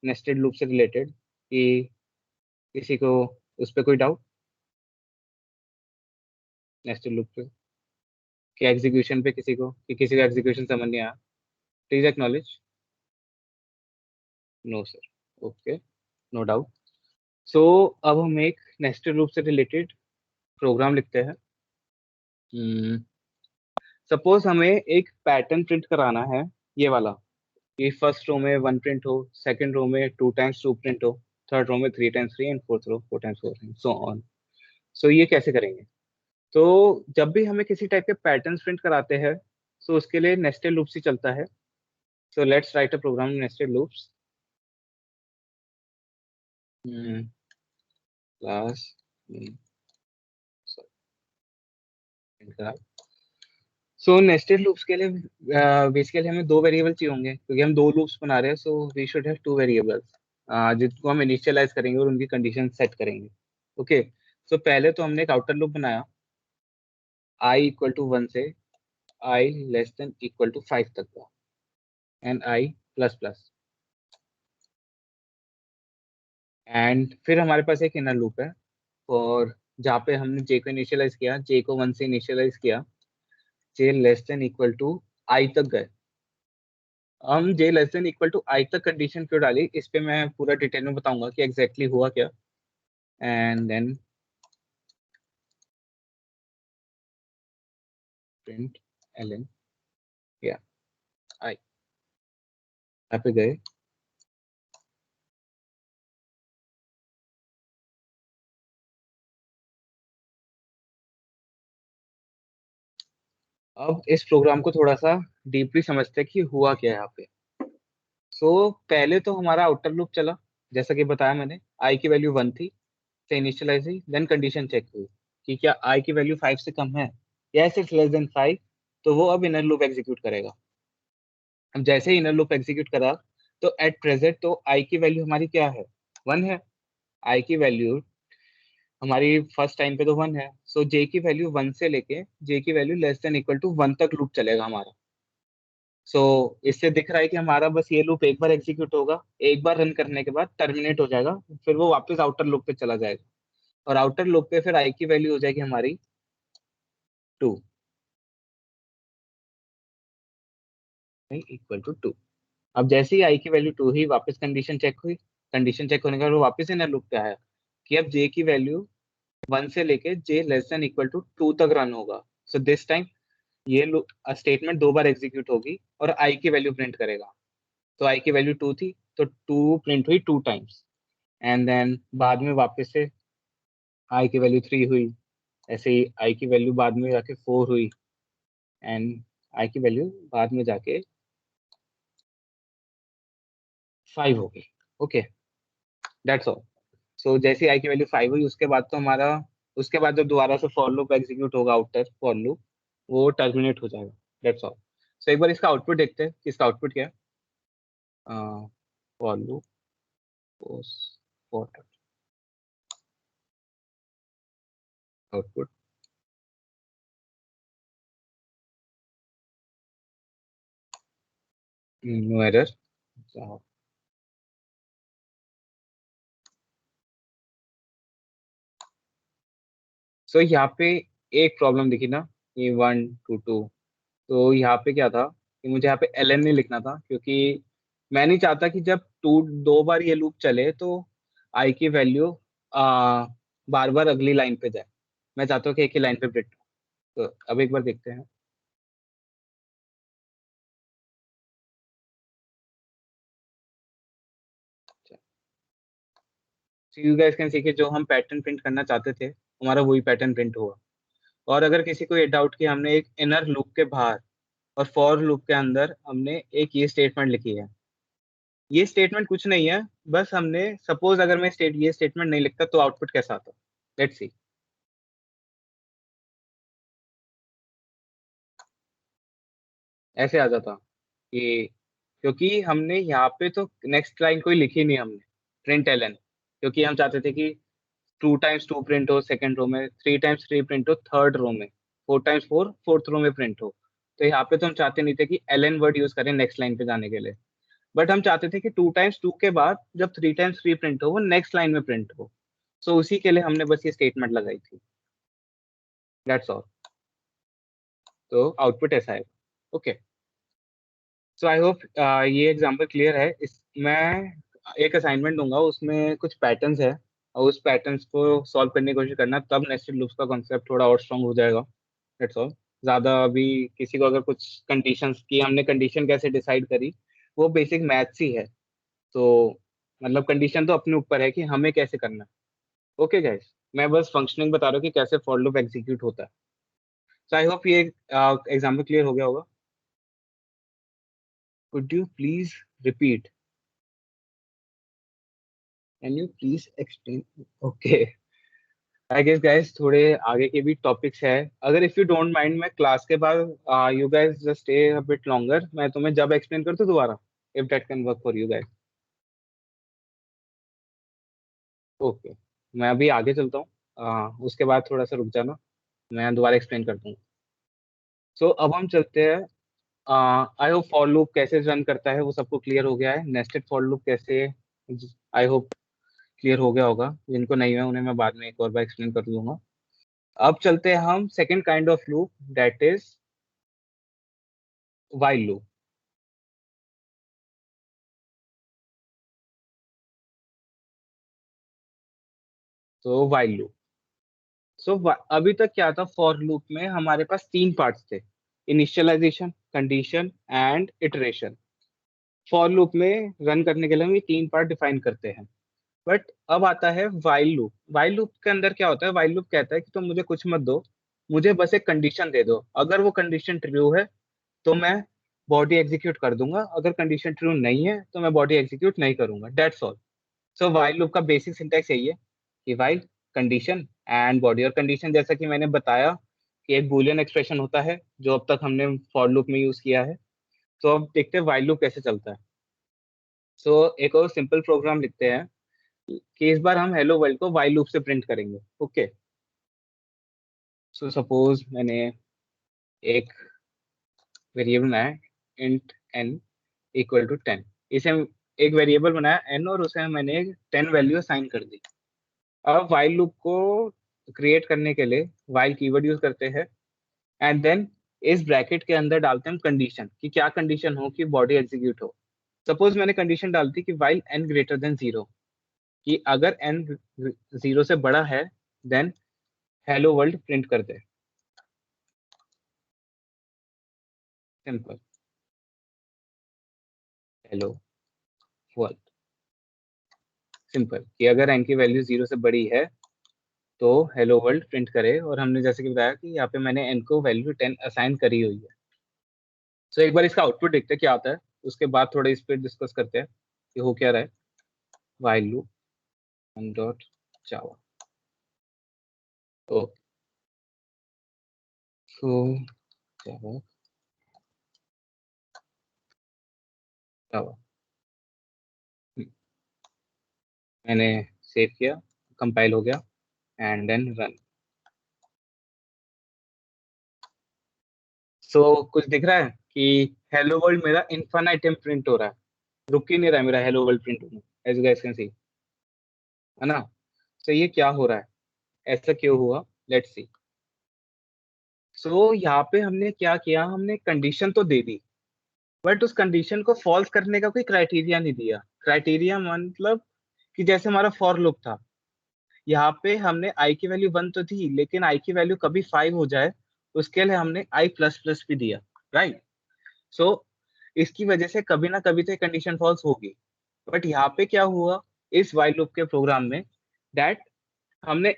नेस्टेड लूप से रिलेटेड कि किसी को उस पर कोई डाउट नेस्टेड लूप पे कि एग्जीक्यूशन पे किसी को एग्जीक्यूशन समझ नहीं आया, please acknowledge. No sir, okay, no doubt. So अब हम एक नेस्टेड लूप से रिलेटेड प्रोग्राम लिखते हैं। सपोज हमें एक पैटर्न प्रिंट कराना है, ये वाला कि फर्स्ट रो में 1 प्रिंट हो, सेकंड रो में 2 टाइम्स 2 प्रिंट हो, थर्ड रो में 3 times 3 and fourth row 4 times 4 so on. So ये कैसे करेंगे? तो जब भी हमें किसी टाइप के पैटर्न प्रिंट कराते हैं तो उसके लिए नेस्टेड लूप्स ही चलता है। So let's write a program nested loops class. So nested loops के लिए बेसिकली हमें 2 वेरिएबल चाहिए होंगे क्योंकि हम 2 लूप्स बना रहे हैं। So we should have 2 variables जिनको हम इनिशियलाइज करेंगे और उनकी कंडीशन सेट करेंगे। ओके, सो पहले तो हमने एक आउटर लूप बनाया i इक्वल टू 1 से i less than equal to 5 तक का and i plus plus, and फिर हमारे पास एक इनर लूप है और जहाँ पे हमने j को इनिशियलाइज किया, j को 1 से इनिशियलाइज किया, j less than equal to i तक गए। हम j less than equal to i तक कंडीशन क्यों डाली इस पे मैं पूरा डिटेल में बताऊंगा कि एग्जैक्टली हुआ क्या। एंड देन प्रिंट ln या i, यहाँ पे गए। अब इस प्रोग्राम को थोड़ा सा डीपली समझते हैं कि हुआ क्या है यहाँ पे। सो पहले तो हमारा आउटर लूप चला, जैसा कि बताया मैंने i की वैल्यू 1 थी, से इनिशियलाइज हुई, देन कंडीशन चेक हुई कि क्या i की वैल्यू 5 से कम है, यस इट्स लेस देन 5, तो वो अब इनर लूप एग्जीक्यूट करेगा। अब जैसे ही इनर लूप एग्जीक्यूट करा तो एट प्रेजेंट तो i की वैल्यू हमारी क्या है, 1 है। i की वैल्यू हमारी फर्स्ट टाइम पे तो 1 है, सो j की वैल्यू 1 से लेके j की value less than equal to 1 तक लूप चलेगा हमारा। सो इससे दिख रहा है कि हमारा बस ये लूप एक बार एग्जीक्यूट होगा, एक बार रन करने के बाद टर्मिनेट हो जाएगा, फिर वो वापस आउटर लूप पे चला जाएगा और आउटर लूप पे फिर i की वैल्यू हो जाएगी हमारी 2 इक्वल टू 2। अब जैसे ही आई की वैल्यू 2 ही वापस कंडीशन चेक हुई, कंडीशन चेक होने के बाद वो वापस इन लूप पे आया कि अब जे की वैल्यू 1 से लेके जे लेस देन इक्वल टू 2 तक रन होगा। सो दिस टाइम ये स्टेटमेंट 2 बार एग्जीक्यूट होगी और आई की वैल्यू प्रिंट करेगा। तो आई की वैल्यू 2 थी तो 2 प्रिंट हुई 2 टाइम्स, एंड देन बाद में वापस से आई की वैल्यू 3 हुई, ऐसे ही आई की वैल्यू बाद में जाके 4 हुई, एंड आई की वैल्यू बाद में जाके 5 हो गई। Okay, that's all. सो जैसे आई की वैल्यू 5 हुई उसके बाद तो हमारा, उसके बाद जब दोबारा से फॉर लूप एग्जीक्यूट होगा आउटर फॉर लूप, वो टर्मिनेट हो जाएगा। That's all. सो एक बार इसका आउटपुट देखते हैं कि इसका आउटपुट क्या है। For loop output no error. So यहाँ पे एक प्रॉब्लम दिखी ना, ये 1 2 2। तो यहाँ पे क्या था कि मुझे यहाँ पे ln नहीं लिखना था, क्योंकि मैं नहीं चाहता कि जब 2 बार ये लूप चले तो आई की वैल्यू बार बार अगली लाइन पे जाए। मैं चाहता हूँ कि एक ही लाइन पे प्रिंट हो। तो अब एक बार देखते हैं। यू गाइस कैन सी कि जो हम पैटर्न प्रिंट करना चाहते थे हमारा वही पैटर्न प्रिंट हुआ। और अगर किसी को ये डाउट कि हमने एक इनर लूप के बाहर और फॉर लूप के अंदर हमने एक ये स्टेटमेंट लिखी है, ये स्टेटमेंट कुछ नहीं है, बस हमने सपोज अगर मैं ये स्टेटमेंट नहीं लिखता तो आउटपुट कैसा आता। Let's see. ऐसे आ जाता कि, क्योंकि हमने यहाँ पे तो नेक्स्ट लाइन कोई लिखी नहीं हमने, प्रिंट एलन, क्योंकि हम चाहते थे कि 2 टाइम्स 2 प्रिंट हो सेकंड रो में, 3 टाइम्स 3 प्रिंट हो थर्ड रो में, 4 टाइम्स 4 फोर्थ रो में प्रिंट हो। तो यहाँ पे तो हम चाहते नहीं थे कि एलन वर्ड यूज करें नेक्स्ट लाइन पे जाने के लिए, बट हम चाहते थे कि 2 टाइम्स 2 के बाद जब 3 टाइम्स 3 प्रिंट हो वो नेक्स्ट लाइन में प्रिंट हो। सो उसी के लिए हमने बस ये स्टेटमेंट लगाई थी। That's all. तो आउटपुट ऐसा है। ओके, सो आई होप ये एग्जांपल क्लियर है। इस मैं एक असाइनमेंट दूंगा, उसमें कुछ पैटर्न्स है और उस पैटर्न्स को सॉल्व करने की कोशिश करना, तब नेस्टेड लूप्स का कॉन्सेप्ट थोड़ा और स्ट्रांग हो जाएगा। That's all. ज़्यादा अभी किसी को अगर कुछ कंडीशंस की, हमने कंडीशन कैसे डिसाइड करी, वो बेसिक मैथ्स ही है। तो मतलब कंडीशन तो अपने ऊपर है कि हमें कैसे करना है। ओके गाइस, मैं बस फंक्शनिंग बता रहा हूँ कि कैसे फॉर लूप एग्जीक्यूट होता है। सो आई होप ये एग्जाम्पल क्लियर हो गया होगा। Could you please repeat? Can you please explain? Okay. I guess guys थोड़े आगे के भी टॉपिक्स है। अगर इफ यू डोंट माइंड मैं क्लास के बाद you guys just stay a bit longer, मैं तुम्हें जब एक्सप्लेन कर दूं दोबारा, if that can work for you guys. Okay, मैं अभी आगे चलता हूँ, उसके बाद थोड़ा सा रुक जाना, मैं दोबारा एक्सप्लेन कर दूंगा। सो अब हम चलते हैं। आई होप फॉर लूप कैसे रन करता है वो सबको क्लियर हो गया है। नेस्टेड फॉर लूप कैसे, आई होप क्लियर हो गया होगा। जिनको नहीं है उन्हें मैं बाद में एक और बार एक्सप्लेन कर दूंगा। अब चलते हैं हम second kind of loop, that is while loop. तो व्हाइल लूप, सो अभी तक क्या था, फॉर लूप में हमारे पास 3 पार्ट्स थे, initialization, condition and iteration. For loop में रन करने के लिए हम ये 3 पार्ट डिफाइन करते हैं। बट अब आता है व्हाइल लूप। व्हाइल लूप के अंदर क्या होता है, व्हाइल लूप कहता है कि तुम मुझे कुछ मत दो, मुझे बस एक कंडीशन दे दो। अगर वो कंडीशन ट्रू है तो मैं बॉडी एग्जीक्यूट कर दूंगा, अगर कंडीशन ट्रू नहीं है तो मैं बॉडी एग्जीक्यूट नहीं करूंगा। That's all. So while loop का बेसिक सिंटैक्स यही है कि व्हाइल, कंडीशन एंड बॉडी। और कंडीशन जैसा कि मैंने बताया कि एक बूलियन एक्सप्रेशन होता है जो अब तक हमने फॉर लूप में यूज किया है। तो अब देखते हैं व्हाइल लूप कैसे चलता है। सो एक और सिंपल प्रोग्राम लिखते हैं कि इस बार हम हेलो वर्ल्ड को व्हाइल लूप से प्रिंट करेंगे। ओके, सो सपोज मैंने एक वेरिएबल बनाया इंट n इक्वल टू 10। इसे एक वेरिएबल बनाया n और उसे मैंने 10 वैल्यू असाइन कर दी। अब व्हाइल लूप को क्रिएट करने के लिए व्हाइल कीवर्ड यूज करते हैं, एंड देन इस ब्रैकेट के अंदर डालते हैं हम कंडीशन कि क्या कंडीशन हो कि बॉडी एग्जीक्यूट हो। सपोज मैंने कंडीशन डाल दी कि वाइल n ग्रेटर देन 0, कि अगर n 0 से बड़ा है देन हेलो वर्ल्ड प्रिंट कर दे। सिंपल, हेलो वर्ल्ड, सिंपल कि अगर n की वैल्यू 0 से बड़ी है तो हेलो वर्ल्ड प्रिंट करे। और हमने जैसे कि बताया कि यहाँ पे मैंने n को वैल्यू 10 असाइन करी हुई है। सो एक बार इसका आउटपुट देखते हैं क्या आता है, उसके बाद थोड़ा इस पे डिस्कस करते हैं कि हो क्या रहा है। while loop dot Java. Okay, so Java Java मैंने सेव किया, कंपाइल हो गया एंड देन रन। सो कुछ दिख रहा है कि हेलो वर्ल्ड मेरा इनफाइनाइट टाइम प्रिंट हो रहा है, रुक ही नहीं रहा है मेरा हेलो वर्ल्ड प्रिंट होना, as you guys can see, है ना। सो ये क्या हो रहा है, ऐसा क्यों हुआ, लेट्स सी। सो यहाँ पे हमने क्या किया, हमने कंडीशन तो दे दी बट उस कंडीशन को फॉल्स करने का कोई क्राइटेरिया नहीं दिया। क्राइटेरिया मतलब कि जैसे हमारा फॉर लूप था, यहाँ पे हमने आई की वैल्यू 1 तो थी लेकिन आई की वैल्यू कभी 5 हो जाए उसके लिए हमने आई प्लस प्लस भी दिया, राइट। सो इसकी वजह से कभी ना कभी तो कंडीशन फॉल्स होगी। बट यहाँ पे क्या हुआ इस वाइल लूप के प्रोग्राम में, दैट हमने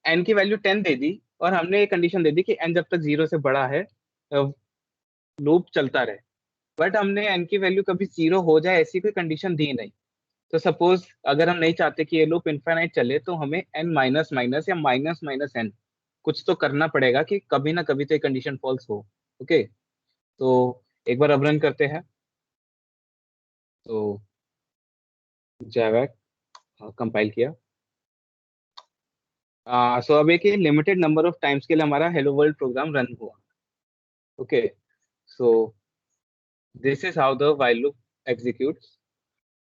n की वैल्यू 10 दे दी और हमने ये कंडीशन दे दी कि n जब तक 0 से बड़ा है लूप चलता रहे। बट हमने n की वैल्यू कभी 0 हो जाए ऐसी कोई कंडीशन दी नहीं। तो सपोज अगर हम नहीं चाहते कि ये लूप इनफाइनाइट चले तो हमें n माइनस माइनस या माइनस माइनस n कुछ तो करना पड़ेगा कि कभी ना कभी तो कंडीशन फॉल्स हो। ओके, तो एक बार अब रन करते हैं। तो जावा कंपाइल किया। सो अब एक लिमिटेड नंबर ऑफ टाइम्स के लिए हमारा हेलो वर्ल्ड प्रोग्राम रन हुआ। Okay, so this is how the while loop executes.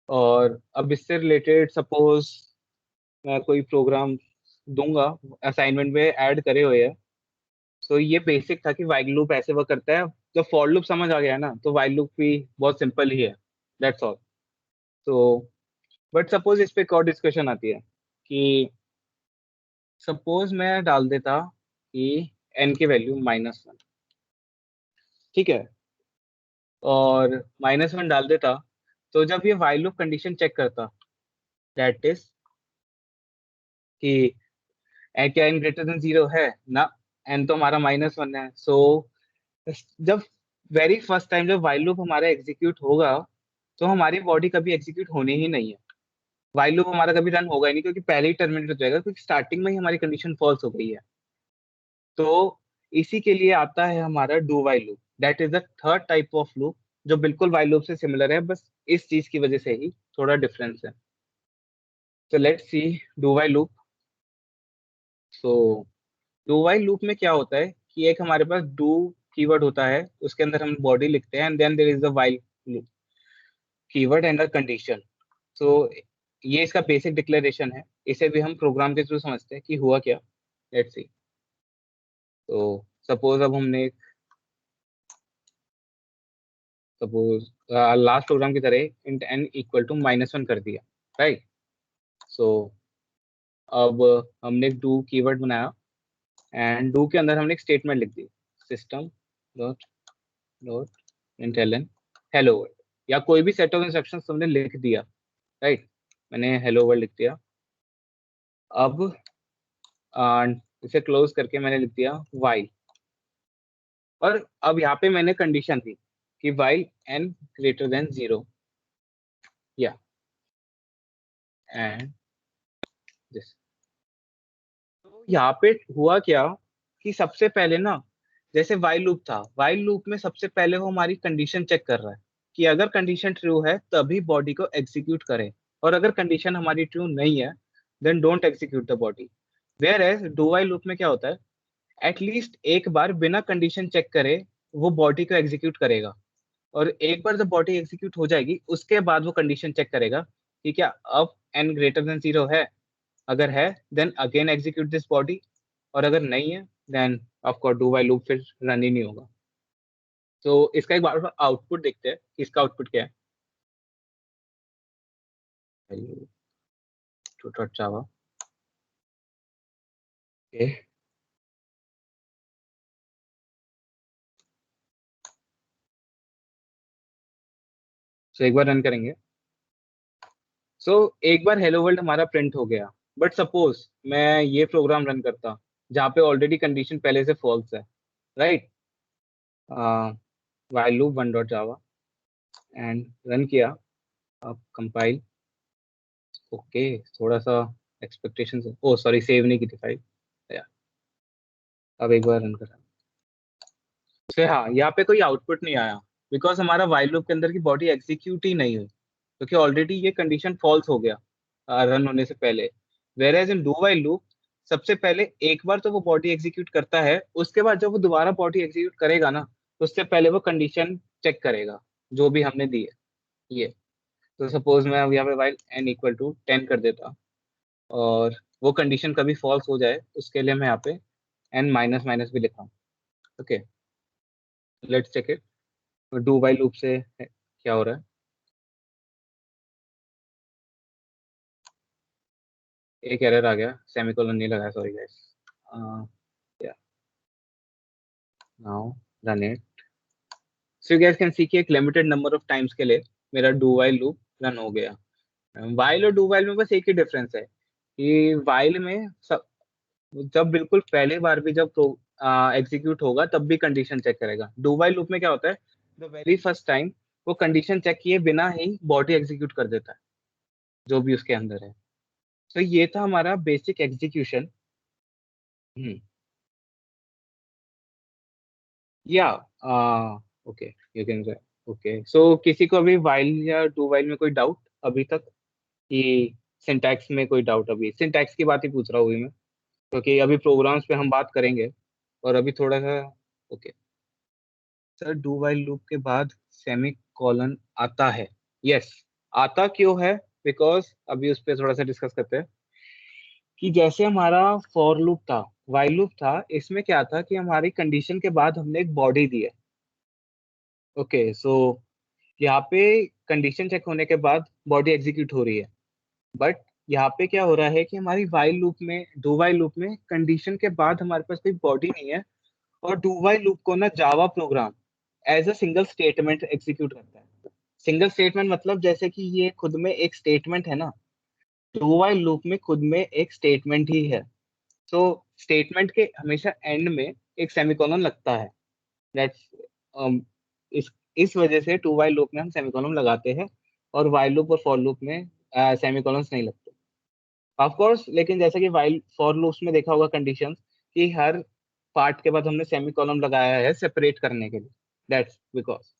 और अब इससे रिलेटेड सपोज मैं कोई प्रोग्राम दूंगा, असाइनमेंट में ऐड करे हुए है। तो ये बेसिक था कि व्हाइल लूप ऐसे वर्क करता है। जब फॉर लूप समझ आ गया ना तो व्हाइल लूप भी बहुत सिंपल ही है, दैट्स ऑल। तो बट सपोज इस पे एक और डिस्कशन आती है कि सपोज मैं डाल देता कि n की वैल्यू -1, ठीक है, और -1 डाल देता तो जब ये व्हाइल लूप कंडीशन चेक करता, दैट इज कि क्या n ग्रेटर देन 0 है ना, n तो हमारा -1 है। सो जब वेरी फर्स्ट टाइम जब व्हाइल लूप हमारा एग्जीक्यूट होगा तो हमारी बॉडी कभी एग्जीक्यूट होनी ही नहीं है, व्हाइल लूप हमारा कभी रन होगा ही नहीं क्योंकि पहले ही टर्मिनेट हो जाएगा क्योंकि स्टार्टिंग में ही हमारी कंडीशन फॉल्स हो गई है। तो इसी के लिए आता है हमारा do while loop, that is the third type of loop जो बिल्कुल व्हाइल लूप से सिमिलर है, बस इस चीज की वजह से ही थोड़ा डिफरेंस है। तो let's C do while loop. So do while loop में क्या होता है कि एक हमारे पास डू कीवर्ड होता है, उसके अंदर हम बॉडी लिखते हैं and then there is the while loop keyword and a condition. So ये इसका बेसिक डिक्लेरेशन है, इसे भी हम प्रोग्राम के थ्रू समझते हैं कि हुआ क्या। Let's see. तो सपोज अब हमने सपोज लास्ट प्रोग्राम की तरह इंट n इक्वल टू -1 कर दिया, राइट। सो अब हमने एक डू कीवर्ड बनाया एंड डू के अंदर हमने एक स्टेटमेंट लिख दी, system dot dot println hello world, या कोई भी सेट ऑफ इंस्ट्रक्शंस तुमने लिख दिया, राइट। मैंने हेलो वर्ल्ड लिख दिया। अब इसे क्लोज करके मैंने लिख दिया वाइल, और अब यहाँ पे मैंने कंडीशन दी कि वाइल n ग्रेटर देन 0 या एंड दिस। तो यहाँ पे हुआ क्या कि सबसे पहले ना, जैसे वाइल लूप था, वाइल लूप में सबसे पहले वो हमारी कंडीशन चेक कर रहा है कि अगर कंडीशन ट्रू है तभी बॉडी को एग्जीक्यूट करे, और अगर कंडीशन हमारी ट्रू नहीं है then don't execute the body. Whereas do while loop में क्या होता है, एटलीस्ट एक बार बिना कंडीशन चेक करे वो बॉडी को एग्जीक्यूट करेगा, और एक बार जब बॉडी एग्जीक्यूट हो जाएगी उसके बाद वो कंडीशन चेक करेगा कि क्या अब n ग्रेटर देन 0 है, अगर है then again execute this body, और अगर नहीं है then of course do while loop फिर रन ही नहीं होगा। तो इसका एक बार आउटपुट देखते हैं, इसका आउटपुट क्या है। जावा ओके, सो एक बार रन करेंगे। सो एक बार हेलो वर्ल्ड हमारा प्रिंट हो गया, बट सपोज मैं ये प्रोग्राम रन करता जहाँ पे ऑलरेडी कंडीशन पहले से फॉल्स है, right. While loop one dot Java and run किया, अब कंपाइल। ओके, थोड़ा सा एक्सपेक्टेशन से, ओ सॉरी सेव नहीं की थी फाइल। अब एक बार रन करा, से हाँ यहाँ पे कोई आउटपुट नहीं आया, बिकॉज हमारा वाइल लूप के अंदर की बॉडी एग्जीक्यूट ही नहीं हुई, क्योंकि ऑलरेडी ये कंडीशन फॉल्स हो गया रन होने से पहले। Whereas in do while loop सबसे पहले एक बार तो वो बॉडी एग्जीक्यूट करता है, उसके बाद जब वो दोबारा बॉडी एग्जीक्यूट करेगा ना, तो उससे पहले वो कंडीशन चेक करेगा जो भी हमने दी है ये। तो सपोज मैं अब यहाँ पे वाइल n इक्वल टू 10 कर देता, और वो कंडीशन कभी फॉल्स हो जाए उसके लिए मैं यहाँ पे n माइनस माइनस भी लिखा हूँ। Okay, let's check it. Do while loop से क्या हो रहा है। एक एरर आ गया, सेमीकोलन नहीं लगाया, सॉरी गाइस। या now run it, so you guys can see कि एक लिमिटेड नंबर ऑफ टाइम्स के लिए मेरा डू वाइल लूप रन हो गया। वाइल और डू वाइल में बस एक ही डिफरेंस है कि वाइल में जब बिल्कुल पहले बार भी जब एग्जीक्यूट होगा तब भी कंडीशन चेक करेगा। डू वाइल लूप में क्या होता है, द वेरी फर्स्ट टाइम वो कंडीशन चेक किए बिना ही बॉडी एग्जीक्यूट कर देता है जो भी उसके अंदर है। तो ये था हमारा बेसिक एग्जीक्यूशन। या okay, you can say okay. So किसी को अभी वाइल या डू वाइल में कोई डाउट अभी तक, कि सिंटैक्स में कोई डाउट? अभी सिंटैक्स की बात ही पूछ रहा हूँ अभी मैं, क्योंकि अभी प्रोग्राम्स पे हम बात करेंगे और अभी थोड़ा सा। Okay sir, do while loop के बाद सेमी कॉलन आता है, यस। आता क्यों है, बिकॉज अभी उस पर थोड़ा सा डिस्कस करते हैं कि जैसे हमारा फॉर लूप था, वाइल लूप था, इसमें क्या था कि हमारी कंडीशन के बाद हमने एक बॉडी दी है। ओके सो यहाँ पे कंडीशन चेक होने के बाद बॉडी एग्जीक्यूट हो रही है, बट यहाँ पे क्या हो रहा है कि हमारी वाइल लूप में, डू वाइल लूप में कंडीशन के बाद हमारे पास कोई बॉडी नहीं है, और डू वाइल लूप को ना Java program as a single statement execute करता है। सिंगल स्टेटमेंट मतलब जैसे कि ये खुद में एक स्टेटमेंट है ना, डू वाइल लूप में खुद में एक स्टेटमेंट ही है। तो स्टेटमेंट के हमेशा एंड में एक सेमीकोलन लगता है। दैट्स इस इस वजह से टू वाइल लूप में हम सेमीकोलन लगाते हैं, और वाइल लूप और फॉर लूप में सेमीकोलंस नहीं लगते ऑफ कोर्स। लेकिन जैसे कि वाइल फॉर लूप्स में देखा होगा कंडीशन कि हर पार्ट के बाद हमने सेमीकोलन लगाया है सेपरेट करने के लिए, दैट्स बिकॉज।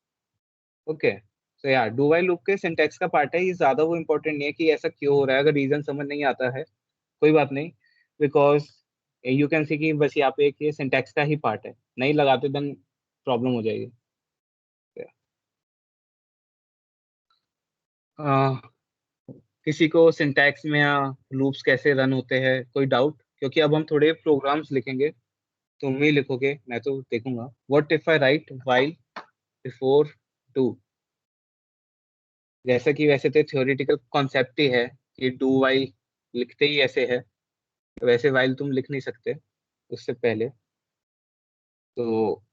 ओके सो यार डू वाइल लूप के सिंटैक्स का पार्ट है ये, ज्यादा वो इंपॉर्टेंट नहीं है कि ऐसा क्यों हो रहा है। अगर रीजन समझ नहीं आता है कोई बात नहीं, बिकॉज यू कैन सी कि बस यहाँ पे एक ये सिंटैक्स का ही पार्ट है, नहीं लगाते देन प्रॉब्लम हो जाएगी। अह, किसी को सिंटैक्स में या लूप्स कैसे रन होते हैं कोई डाउट? क्योंकि अब हम थोड़े प्रोग्राम्स लिखेंगे, तुम ही लिखोगे मैं तो देखूंगा। What if I right while before do, जैसा कि वैसे तो थ्योरेटिकल कॉन्सेप्ट ही है कि डू वाइल लिखते ही ऐसे है, वैसे वाइल तुम लिख नहीं सकते उससे पहले। तो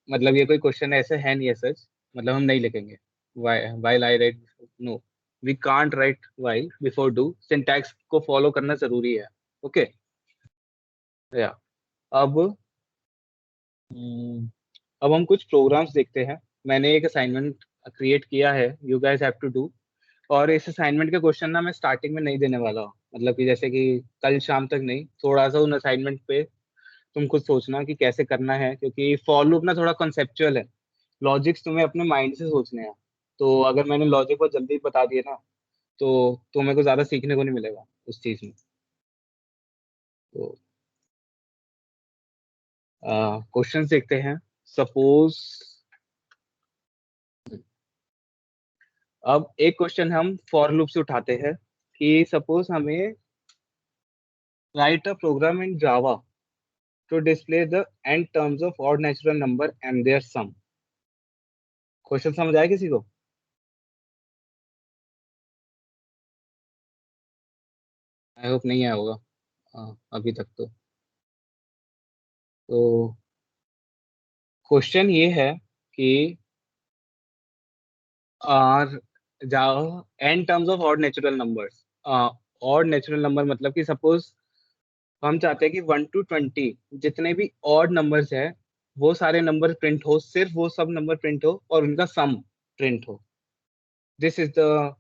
मतलब ये कोई क्वेश्चन ऐसे है नहीं है सच, मतलब हम नहीं लिखेंगे while I write, no, we can't write while before do. Syntax को फॉलो करना जरूरी है। ओके या अब अब हम कुछ प्रोग्राम्स देखते हैं। मैंने एक असाइनमेंट क्रिएट किया है, you guys have to do. और इस असाइनमेंट के क्वेश्चन ना मैं स्टार्टिंग में नहीं देने वाला हूँ, मतलब कि जैसे कि कल शाम तक नहीं, थोड़ा सा उन असाइनमेंट पे तुम खुद सोचना कि कैसे करना है, क्योंकि फॉर लूप ना थोड़ा कॉन्सेप्चुअल है, लॉजिक्स तुम्हें अपने माइंड से सोचने हैं। तो अगर मैंने लॉजिक को जल्दी बता दिया ना, तो तुम्हें को ज्यादा सीखने को नहीं मिलेगा उस चीज में। तो क्वेश्चंस देखते हैं। सपोज अब एक क्वेश्चन हम फॉर लूप से उठाते हैं कि सपोज हमें write a program in Java to display the n terms of odd natural number and their sum. Question समझ आया किसी को? आई होप नहीं आया होगा अभी तक तो क्वेश्चन ये है कि जाओ n terms of odd natural numbers. Odd natural number मतलब कि सपोज हम चाहते हैं कि 1 to 20 जितने भी ऑड नंबर्स है वो सारे नंबर प्रिंट हो, सिर्फ वो सब नंबर प्रिंट हो और उनका सम प्रिंट हो. This is the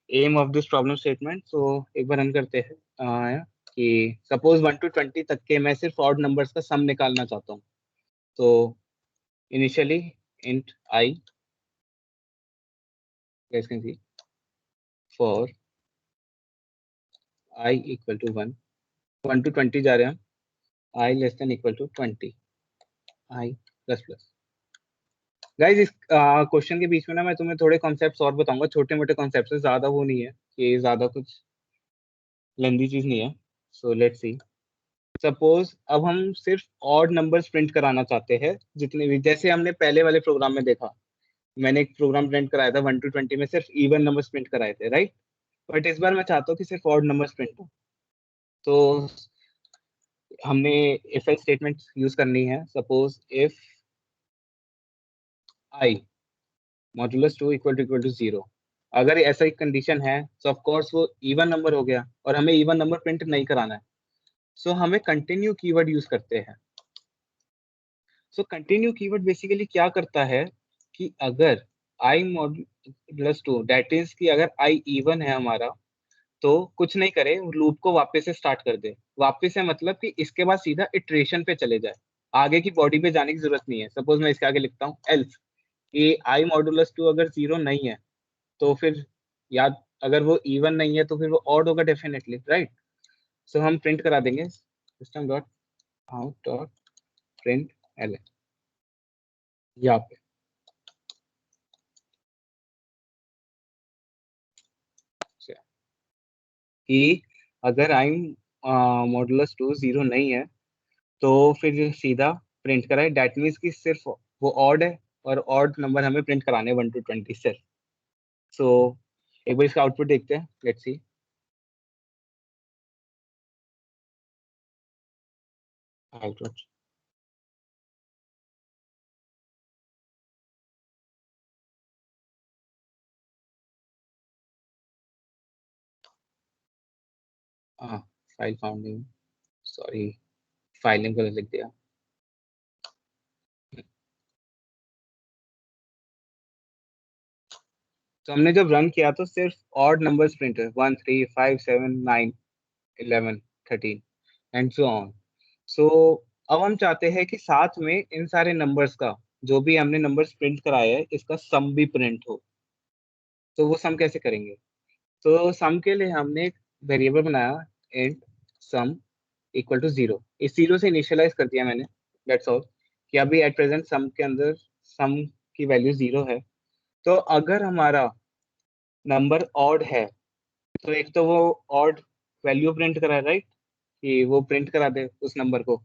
aim of this problem statement. So एक बार रन करते हैं कि सपोज 1 to 20 तक के मैं सिर्फ ऑड नंबर्स का सम निकालना चाहता हूँ. तो initially int I, guys can see, for I equal to 1 to 20 जा रहे हैं, I less than equal to 20, I plus plus. Guys इस क्वेश्चन के बीच में ना मैं तुम्हें थोड़े कॉन्सेप्ट्स और बताऊंगा, छोटे मोटे कॉन्सेप्ट्स है, ज्यादा वो नहीं है कि ज्यादा कुछ लेंदी चीज नहीं है. So let's C. सपोज अब हम सिर्फ ऑड नंबर्स प्रिंट कराना चाहते हैं जितने भी, जैसे हमने पहले वाले प्रोग्राम में देखा, मैंने एक प्रोग्राम प्रिंट कराया था 1 to 20 में सिर्फ इवन नंबर्स प्रिंट कराए थे, राइट. बट इस बार मैं चाहता हूँ कि सिर्फ ऑड नंबर्स प्रिंट हो. तो हमने इफ एल्स स्टेटमेंट यूज करनी है. Suppose if I modulus 2 equal to 0, अगर ऐसा एक कंडीशन है तो ऑफ कोर्स वो इवन नंबर हो गया और हमें इवन नंबर प्रिंट नहीं कराना है. सो हमें कंटिन्यू कीवर्ड यूज करते हैं. सो कंटिन्यू कीवर्ड बेसिकली क्या करता है कि अगर I मॉड्यूलस 2 दैट इज कि अगर I इवन है हमारा तो कुछ नहीं करे, लूप को वापस से स्टार्ट कर दे. वापस से मतलब कि इसके बाद सीधा इटरेशन पे चले जाए, आगे की बॉडी पे जाने की जरूरत नहीं है. सपोज मैं इसके आगे लिखता हूँ एल्स कि I मॉड्यूलस 2 अगर 0 नहीं है तो फिर याद, अगर वो इवन नहीं है तो फिर वो ऑड होगा डेफिनेटली, राइट. सो हम प्रिंट करा देंगे system dot out dot print L यहाँ पे कि अगर आई मॉडुलस 2 0 नहीं है तो फिर सीधा प्रिंट कराए. डैट मीन्स कि सिर्फ वो ऑड है और ऑड नंबर हमें प्रिंट कराने 1 to 20 सिर्फ. सो एक बार इसका आउटपुट देखते हैं. Let's C. आउटपुट हाँ, file founding, sorry file name गलत लिख दिया. तो हमने जब रन किया तो सिर्फ ऑड नंबर्स प्रिंट है 1 3 5 7 9 11 13 एंड सो ऑन. सो अब हम चाहते हैं कि साथ में इन सारे नंबर्स का, जो भी हमने नंबर्स प्रिंट कराए हैं, इसका सम भी प्रिंट हो. तो वो सम कैसे करेंगे? तो सम के लिए हमने एक वेरिएबल बनाया इंट सम इक्वल टू 0. इस 0 से इनिशियलाइज कर दिया मैंने, दैट्स ऑल. कि अभी एट प्रेजेंट सम के अंदर सम की वैल्यू 0 है. तो अगर हमारा नंबर ऑड है तो एक तो वो ऑड वैल्यू प्रिंट करा, राइट, कि वो प्रिंट करा दे उस नंबर को.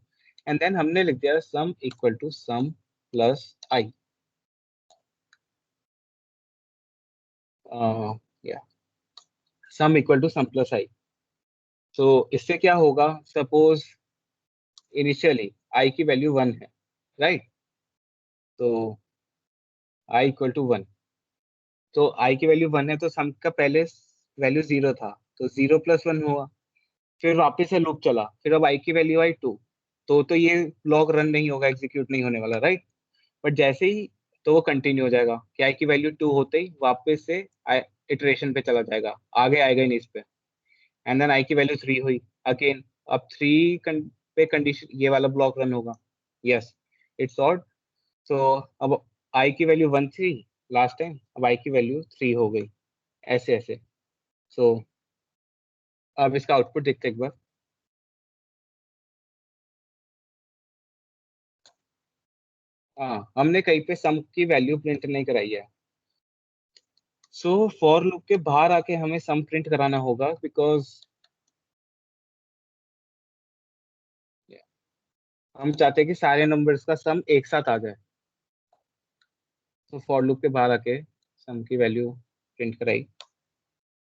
एंड देन हमने लिख दिया sum equal to sum plus i. या sum equal to sum plus i. तो इससे क्या होगा, सपोज इनिशियली आई की वैल्यू 1 है, राइट. तो आई इक्वल टू 1, तो आई की वैल्यू 1 है तो सम का पहले वैल्यू 0 था, तो 0 प्लस 1 हुआ. फिर वापस से लूप चला, फिर अब आई की वैल्यू आई 2, तो ये ब्लॉक रन नहीं होगा, एग्जीक्यूट नहीं होने वाला, राइट. बट जैसे ही तो वो कंटिन्यू हो जाएगा कि आई की वैल्यू 2 होते ही वापस से इटरेशन पे चला जाएगा, आगे आएगा ही नहीं इस पे. एंड देन आई की वैल्यू 3 हुई अगेन. अब 3 पे कंडीशन ये वाला ब्लॉक रन होगा. Yes, it's odd. सो अब आई की वैल्यू 1 थी लास्ट टाइम, अब आई की वैल्यू 3 हो गई, ऐसे ऐसे. सो अब इसका आउटपुट देखते हैं एक बार. हाँ, हमने कहीं पे सम की वैल्यू प्रिंट नहीं कराई है. सो फॉर लूप के बाहर आके हमें सम प्रिंट कराना होगा बिकॉज हम चाहते हैं कि सारे नंबर्स का सम एक साथ आ जाए, तो फॉर लूप के बाहर आके सम की वैल्यू प्रिंट कराई।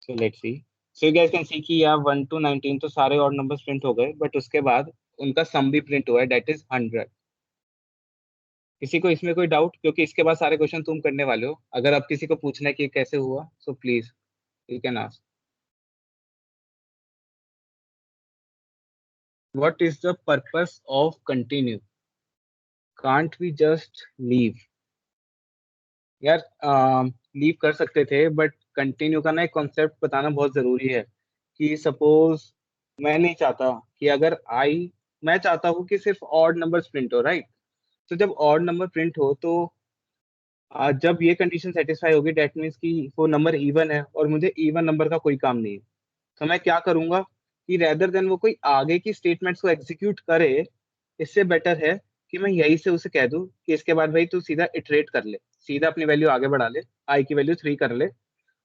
सो let's C. So you guys can see कि यहाँ 1 to 19 तो सारे और नंबर्स प्रिंट हो गए, बट उसके बाद उनका सम भी प्रिंट हुआ है, दैट इज 100। किसी को इसमें कोई डाउट? क्योंकि इसके बाद सारे क्वेश्चन तुम करने वाले हो, अगर अब किसी को पूछना है कि कैसे हुआ, so please you can ask. What is the purpose of continue? Can't we just leave? यार लीव कर सकते थे, बट कंटिन्यू का ना एक कॉन्सेप्ट बताना बहुत जरूरी है। कि सपोज मैं नहीं चाहता कि अगर आई, मैं चाहता हूँ कि सिर्फ ऑड नंबर्स प्रिंट हो, राइट? तो जब ऑड नंबर प्रिंट हो तो जब ये कंडीशन सेटिस्फाई होगी, डेट मीन्स कि वो नंबर इवन है और मुझे इवन नंबर का कोई काम नहीं है। तो मैं क्या करूंगा कि रेदर देन वो कोई आगे की स्टेटमेंट्स को एग्जीक्यूट करे, इससे बेटर है कि मैं यही से उसे कह दूं कि इसके बाद भाई तू सीधा इटरेट कर ले, सीधा अपनी वैल्यू आगे बढ़ा ले, आई की वैल्यू 3 कर ले,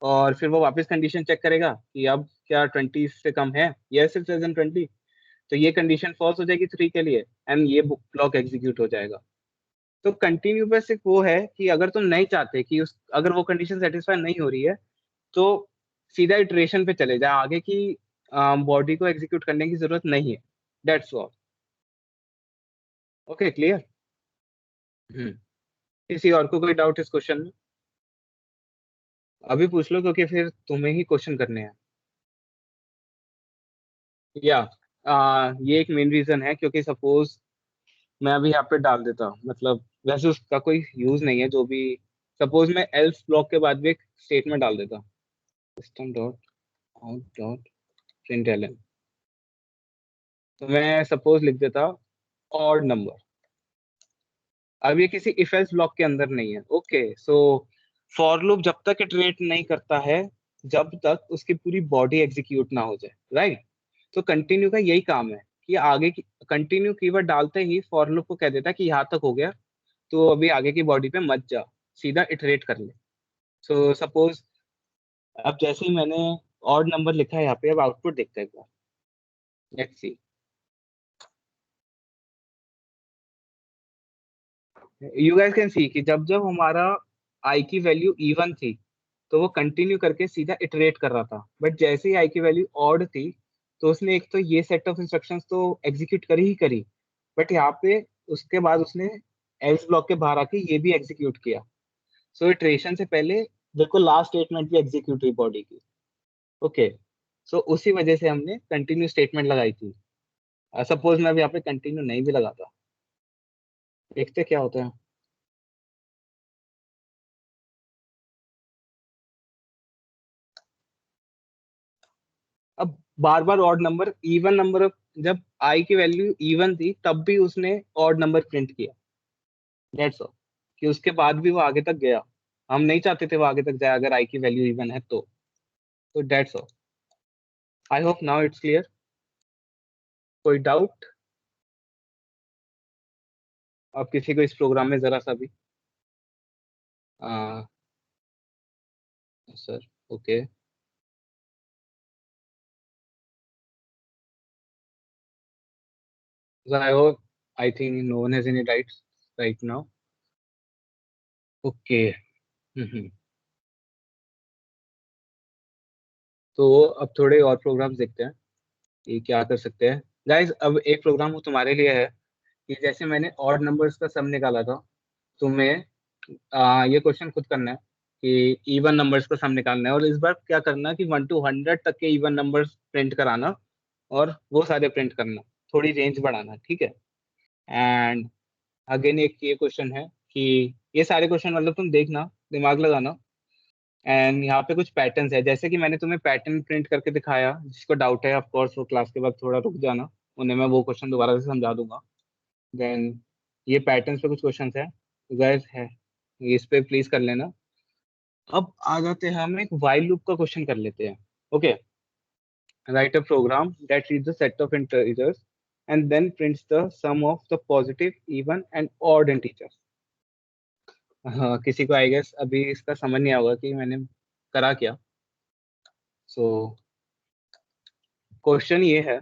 और फिर वो वापस कंडीशन चेक करेगा कि अब क्या 20 से कम है, यस इट्स लेस देन 20। तो ये कंडीशन फॉल्स हो जाएगी 3 के लिए, एंड ये बुक ब्लॉक एग्जीक्यूट हो जाएगा। तो कंटिन्यू पे सिर्फ वो है कि अगर तुम नहीं चाहते कि उस, अगर वो कंडीशन सेटिस्फाई नहीं हो रही है, तो सीधा इटरेशन पे चले जाए, आगे की बॉडी को एग्जीक्यूट करने की जरूरत नहीं है। That's all. Okay, clear? Hmm. किसी और को कोई डाउट इस क्वेश्चन में? अभी पूछ लो, क्योंकि फिर तुम्हें ही क्वेश्चन करने हैं। या ये एक मेन रीजन है, क्योंकि सपोज मैं अभी यहाँ पे डाल देता हूँ, मतलब वैसे उसका कोई यूज नहीं है जो भी। सपोज मैं एल्स ब्लॉक के बाद भी एक स्टेटमेंट डाल देता हूँ, system dot out dot println. तो मैं सपोज लिख देता ऑड नंबर। अब ये किसी इफ एल्स ब्लॉक के अंदर नहीं है। ओके, सो फॉर लूप जब तक इटरेट नहीं करता है, जब तक उसकी पूरी बॉडी एग्जीक्यूट ना हो जाए, राइट? तो कंटिन्यू का यही काम है कि आगे की कंटिन्यू कीवर्ड डालते ही फॉर लूप को कह देता है कि यहाँ तक हो गया, तो अभी आगे की बॉडी पे मत जा, सीधा इटरेट कर ले। सो सपोज अब जैसे ही मैंने ऑड नंबर लिखा है यहाँ पे, अब आउटपुट देखते हैं एक बार। Let's see. You guys can see कि जब जब हमारा आई की वैल्यू इवन थी, तो वो कंटिन्यू करके सीधा इटरेट कर रहा था, बट जैसे ही आई की वैल्यू ऑड थी, तो उसने एक तो ये सेट ऑफ इंस्ट्रक्शंस तो एग्जीक्यूट करी ही करी, बट यहाँ पे उसके बाद उसने एल्स ब्लॉक के बाहर आके ये भी एग्जीक्यूट किया। सो इटरेशन से पहले बिल्कुल लास्ट स्टेटमेंट भी एग्जीक्यूट हुई बॉडी की। ओके, सो उसी वजह से हमने कंटिन्यू स्टेटमेंट लगाई थी। सपोज मैं अब यहाँ पे कंटिन्यू नहीं भी लगाता, देखते क्या होता है। अब बार बार ऑड नंबर, इवन नंबर, जब आई की वैल्यू इवन थी तब भी उसने ऑड नंबर प्रिंट किया। That's all. कि उसके बाद भी वो आगे तक गया, हम नहीं चाहते थे वो आगे तक जाए अगर आई की वैल्यू इवन है तो that's all. I hope now it's clear. कोई डाउट अब किसी को इस प्रोग्राम में जरा सा भी? Sir, okay. I hope, I think no one has any doubts right now. Okay. तो अब थोड़े और प्रोग्राम्स देखते हैं कि क्या कर सकते हैं। गाइस, अब एक प्रोग्राम वो तुम्हारे लिए है कि जैसे मैंने ऑड नंबर्स का सम निकाला था, तुम्हें ये क्वेश्चन खुद करना है कि इवन नंबर्स का सम निकालना है, और इस बार क्या करना है कि 1 to 100 तक के इवन नंबर्स प्रिंट कराना, और वो सारे प्रिंट करना, थोड़ी रेंज बढ़ाना, ठीक है? एंड अगेन एक ये क्वेश्चन है कि ये सारे क्वेश्चन मतलब तुम देखना, दिमाग लगाना। एंड यहाँ पे कुछ पैटर्न्स है, जैसे कि मैंने तुम्हें पैटर्न प्रिंट करके दिखाया, जिसको डाउट है ऑफ कोर्स वो क्लास के बाद थोड़ा रुक जाना, उन्हें मैं वो क्वेश्चन दोबारा से समझा दूंगा। देन ये पैटर्न्स पे कुछ क्वेश्चंस है, गैस है, इस पे प्लीज कर लेना। अब आ जाते हैं, हम एक while लूप का क्वेश्चन कर लेते हैं। Okay, write a program that reads the set of integers and then prints the sum of the positive, even and odd integers. हाँ, किसी को आई गेस अभी इसका समझ नहीं आएगा कि मैंने करा क्या। सो क्वेश्चन ये है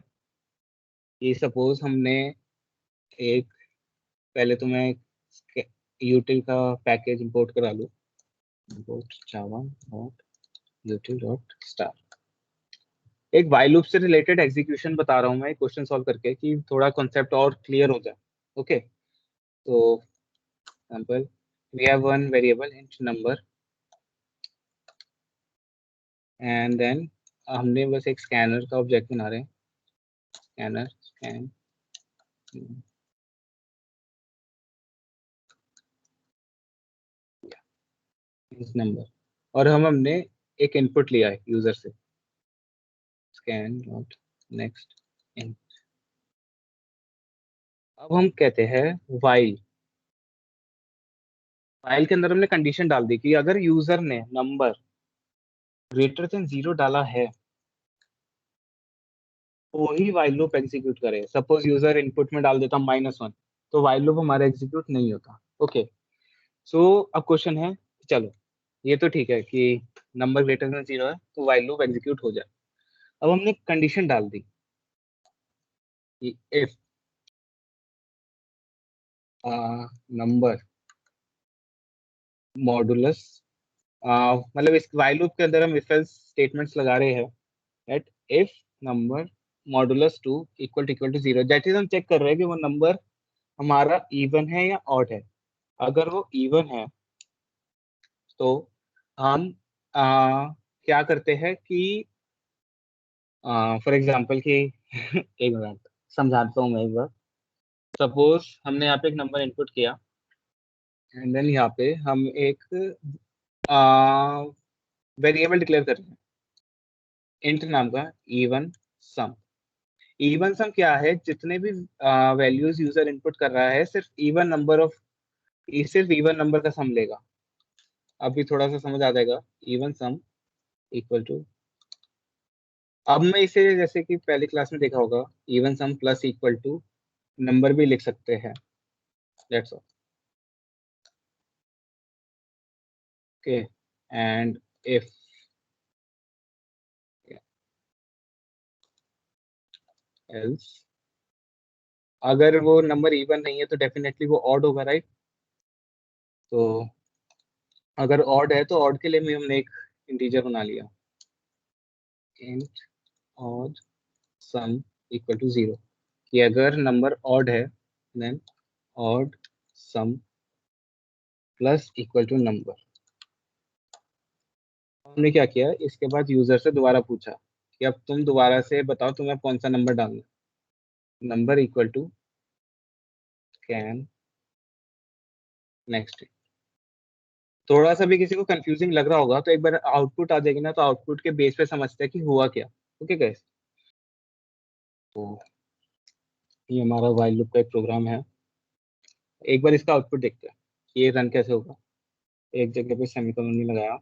कि सपोज हमने एक पहले तो मैं util का पैकेज इंपोर्ट करा लूँ, import java.util.star। एक while लूप से रिलेटेड एग्जीक्यूशन बता रहा हूँ मैं क्वेश्चन सॉल्व करके, कि थोड़ा कॉन्सेप्ट और क्लियर हो जाए। ओके, तो example we have one variable int number and then हमने बस एक स्कैनर का ऑब्जेक्ट बना रहे हैं, स्कैनर स्कैन इस नंबर, और हमने एक इनपुट लिया है यूजर से, स्कैन डॉट नेक्स्ट इन। अब हम कहते हैं while के अंदर हमने कंडीशन डाल दी कि अगर यूजर ने नंबर ग्रेटर देन 0 डाला है तो ही while लूप एग्जीक्यूट करे। सपोज यूजर इनपुट में डाल देता -1, तो while लूप हमारा एग्जीक्यूट नहीं होता। ओके, सो अब क्वेश्चन है, चलो ये तो ठीक है कि नंबर ग्रेटर देन 0 है तो while लूप एग्जीक्यूट हो जाए। अब हमने कंडीशन डाल दी कि इफ नंबर मॉडुलस, मतलब इस while लूप के अंदर हम इफ एल्स स्टेटमेंट्स लगा रहे हैं, that if number modulus 2 equal to 0, that is हम चेक कर रहे हैं कि वो नंबर हमारा इवन है या ऑड है। अगर वो इवन है तो हम क्या करते हैं कि फॉर एग्जांपल कि एक मिनट समझाता हूँ मैं एक बार। सपोज हमने यहाँ पे एक नंबर इनपुट किया एंड देन यहाँ पे हम एक वेरिएबल डिक्लेयर कर रहे हैं इंट नाम का इवन सम। इवन सम क्या है, जितने भी वैल्यूज यूजर इनपुट कर रहा है सिर्फ इवन नंबर का सम लेगा। अभी थोड़ा सा समझ आ जाएगा। इवन सम इक्वल टू, अब मैं इसे जैसे कि पहली क्लास में देखा होगा, even sum plus equal to number भी लिख सकते हैं, that's all. Okay, and if else, अगर वो नंबर इवन नहीं है तो डेफिनेटली वो ऑड होगा, राइट। तो अगर ऑड है तो ऑड के लिए भी हमने एक इंटीजर बना लिया, int odd sum equal to 0, कि अगर नंबर ऑड है then odd sum plus equal to number. हमने क्या किया, इसके बाद यूजर से दोबारा पूछा कि अब तुम दोबारा से बताओ तुम्हें कौन सा नंबर डालना है। Number equal to can next. थोड़ा सा भी किसी को कंफ्यूजिंग लग रहा होगा तो एक बार आउटपुट आ जाएगी ना, तो आउटपुट के बेस पे समझते हैं कि हुआ क्या। ओके गाइस, तो ये हमारा व्हाइल लूप का एक प्रोग्राम है। एक बार इसका आउटपुट देखते हैं कि ये रन कैसे होगा। एक जगह पे सेमीकोलन नहीं लगाया,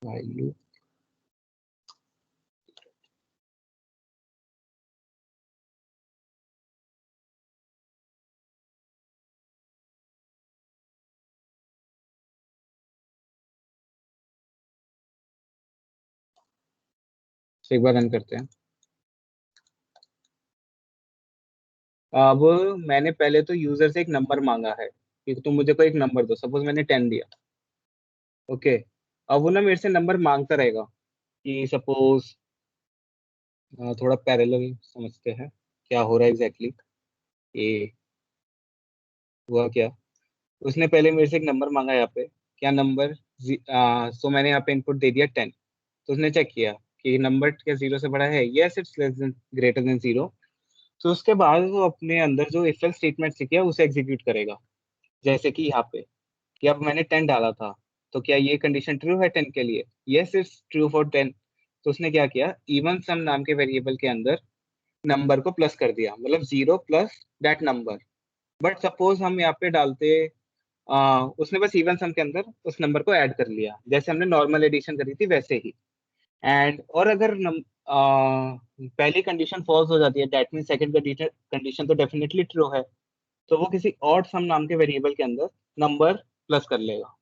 व्हाइल लूप एक बार रन करते हैं। अब मैंने पहले तो यूजर से एक नंबर मांगा है कि तुम मुझे कोई एक नंबर दो। सपोज मैंने 10 दिया। ओके, अब वो ना मेरे से नंबर मांगता रहेगा कि सपोज थोड़ा पैरेलल समझते हैं क्या हो रहा है एग्जैक्टली। ये हुआ क्या, उसने पहले मेरे से एक नंबर मांगा यहाँ पे, क्या नंबर, सो मैंने यहाँ पे इनपुट दे दिया 10। तो उसने चेक किया कि नंबर क्या 0 से बड़ा है, yes it's less then greater than 0। तो उसके बाद वो अपने अंदर जो इफ एल्स स्टेटमेंट सीखे उसे एग्जीक्यूट करेगा। जैसे कि यहाँ पे कि अब मैंने 10 डाला था, तो क्या ये कंडीशन ट्रू है 10 के लिए, यस इट्स ट्रू फॉर 10। तो उसने क्या किया, इवन सम नाम के वेरिएबल के अंदर नंबर को प्लस कर दिया, मतलब 0 plus that number. But suppose हम यहाँ पे डालते, उसने बस इवन सम के अंदर उस नंबर को ऐड कर लिया, जैसे हमने नॉर्मल एडिशन करी थी वैसे ही। एंड और अगर पहली कंडीशन फॉल्स हो जाती है, दैट मीन सेकंड कंडीशन तो डेफिनेटली ट्रू है, तो वो किसी ऑड सम नाम के वेरिएबल के अंदर नंबर प्लस कर लेगा।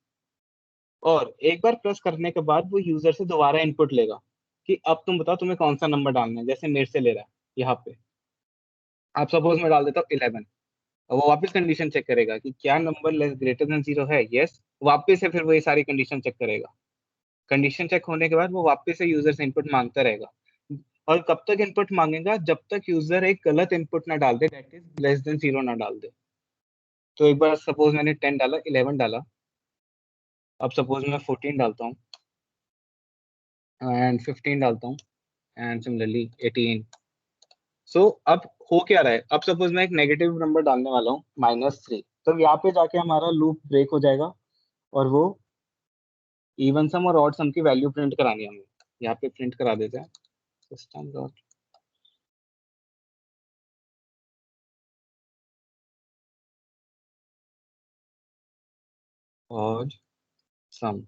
और एक बार प्लस करने के बाद वो यूजर से दोबारा इनपुट लेगा कि अब तुम बताओ तुम्हें कौन सा नंबर डालना है, जैसे मेरे से ले रहा है यहाँ पे। आप सपोज मैं डाल देता हूँ 11, और वो वापस कंडीशन चेक करेगा कि क्या नंबर लेस ग्रेटर देन 0 है, यस। वापस से फिर वही सारी कंडीशन चेक करेगा। कंडीशन चेक होने के बाद वो वापस से यूजर से इनपुट मांगता रहेगा। और कब तक इनपुट मांगेगा, जब तक यूजर एक गलत इनपुट ना डाल दे, दैट इज लेस देन 0 ना डाल दे। तो एक बार सपोज मैंने 10 डाला, 11 डाला, अब सपोज मैं 14 डालता हूँ एंड 15 डालता हूँ एंड सिमिलरली 18। सो अब हो क्या रहा है, अब सपोज मैं एक नेगेटिव नंबर डालने वाला हूँ -3, तो यहाँ पे जाके हमारा लूप ब्रेक हो जाएगा और वो इवन सम और ऑड सम की वैल्यू प्रिंट करानी है हमें। यहाँ पे प्रिंट करा देते हैं सिस्टम डॉट ऑड सम।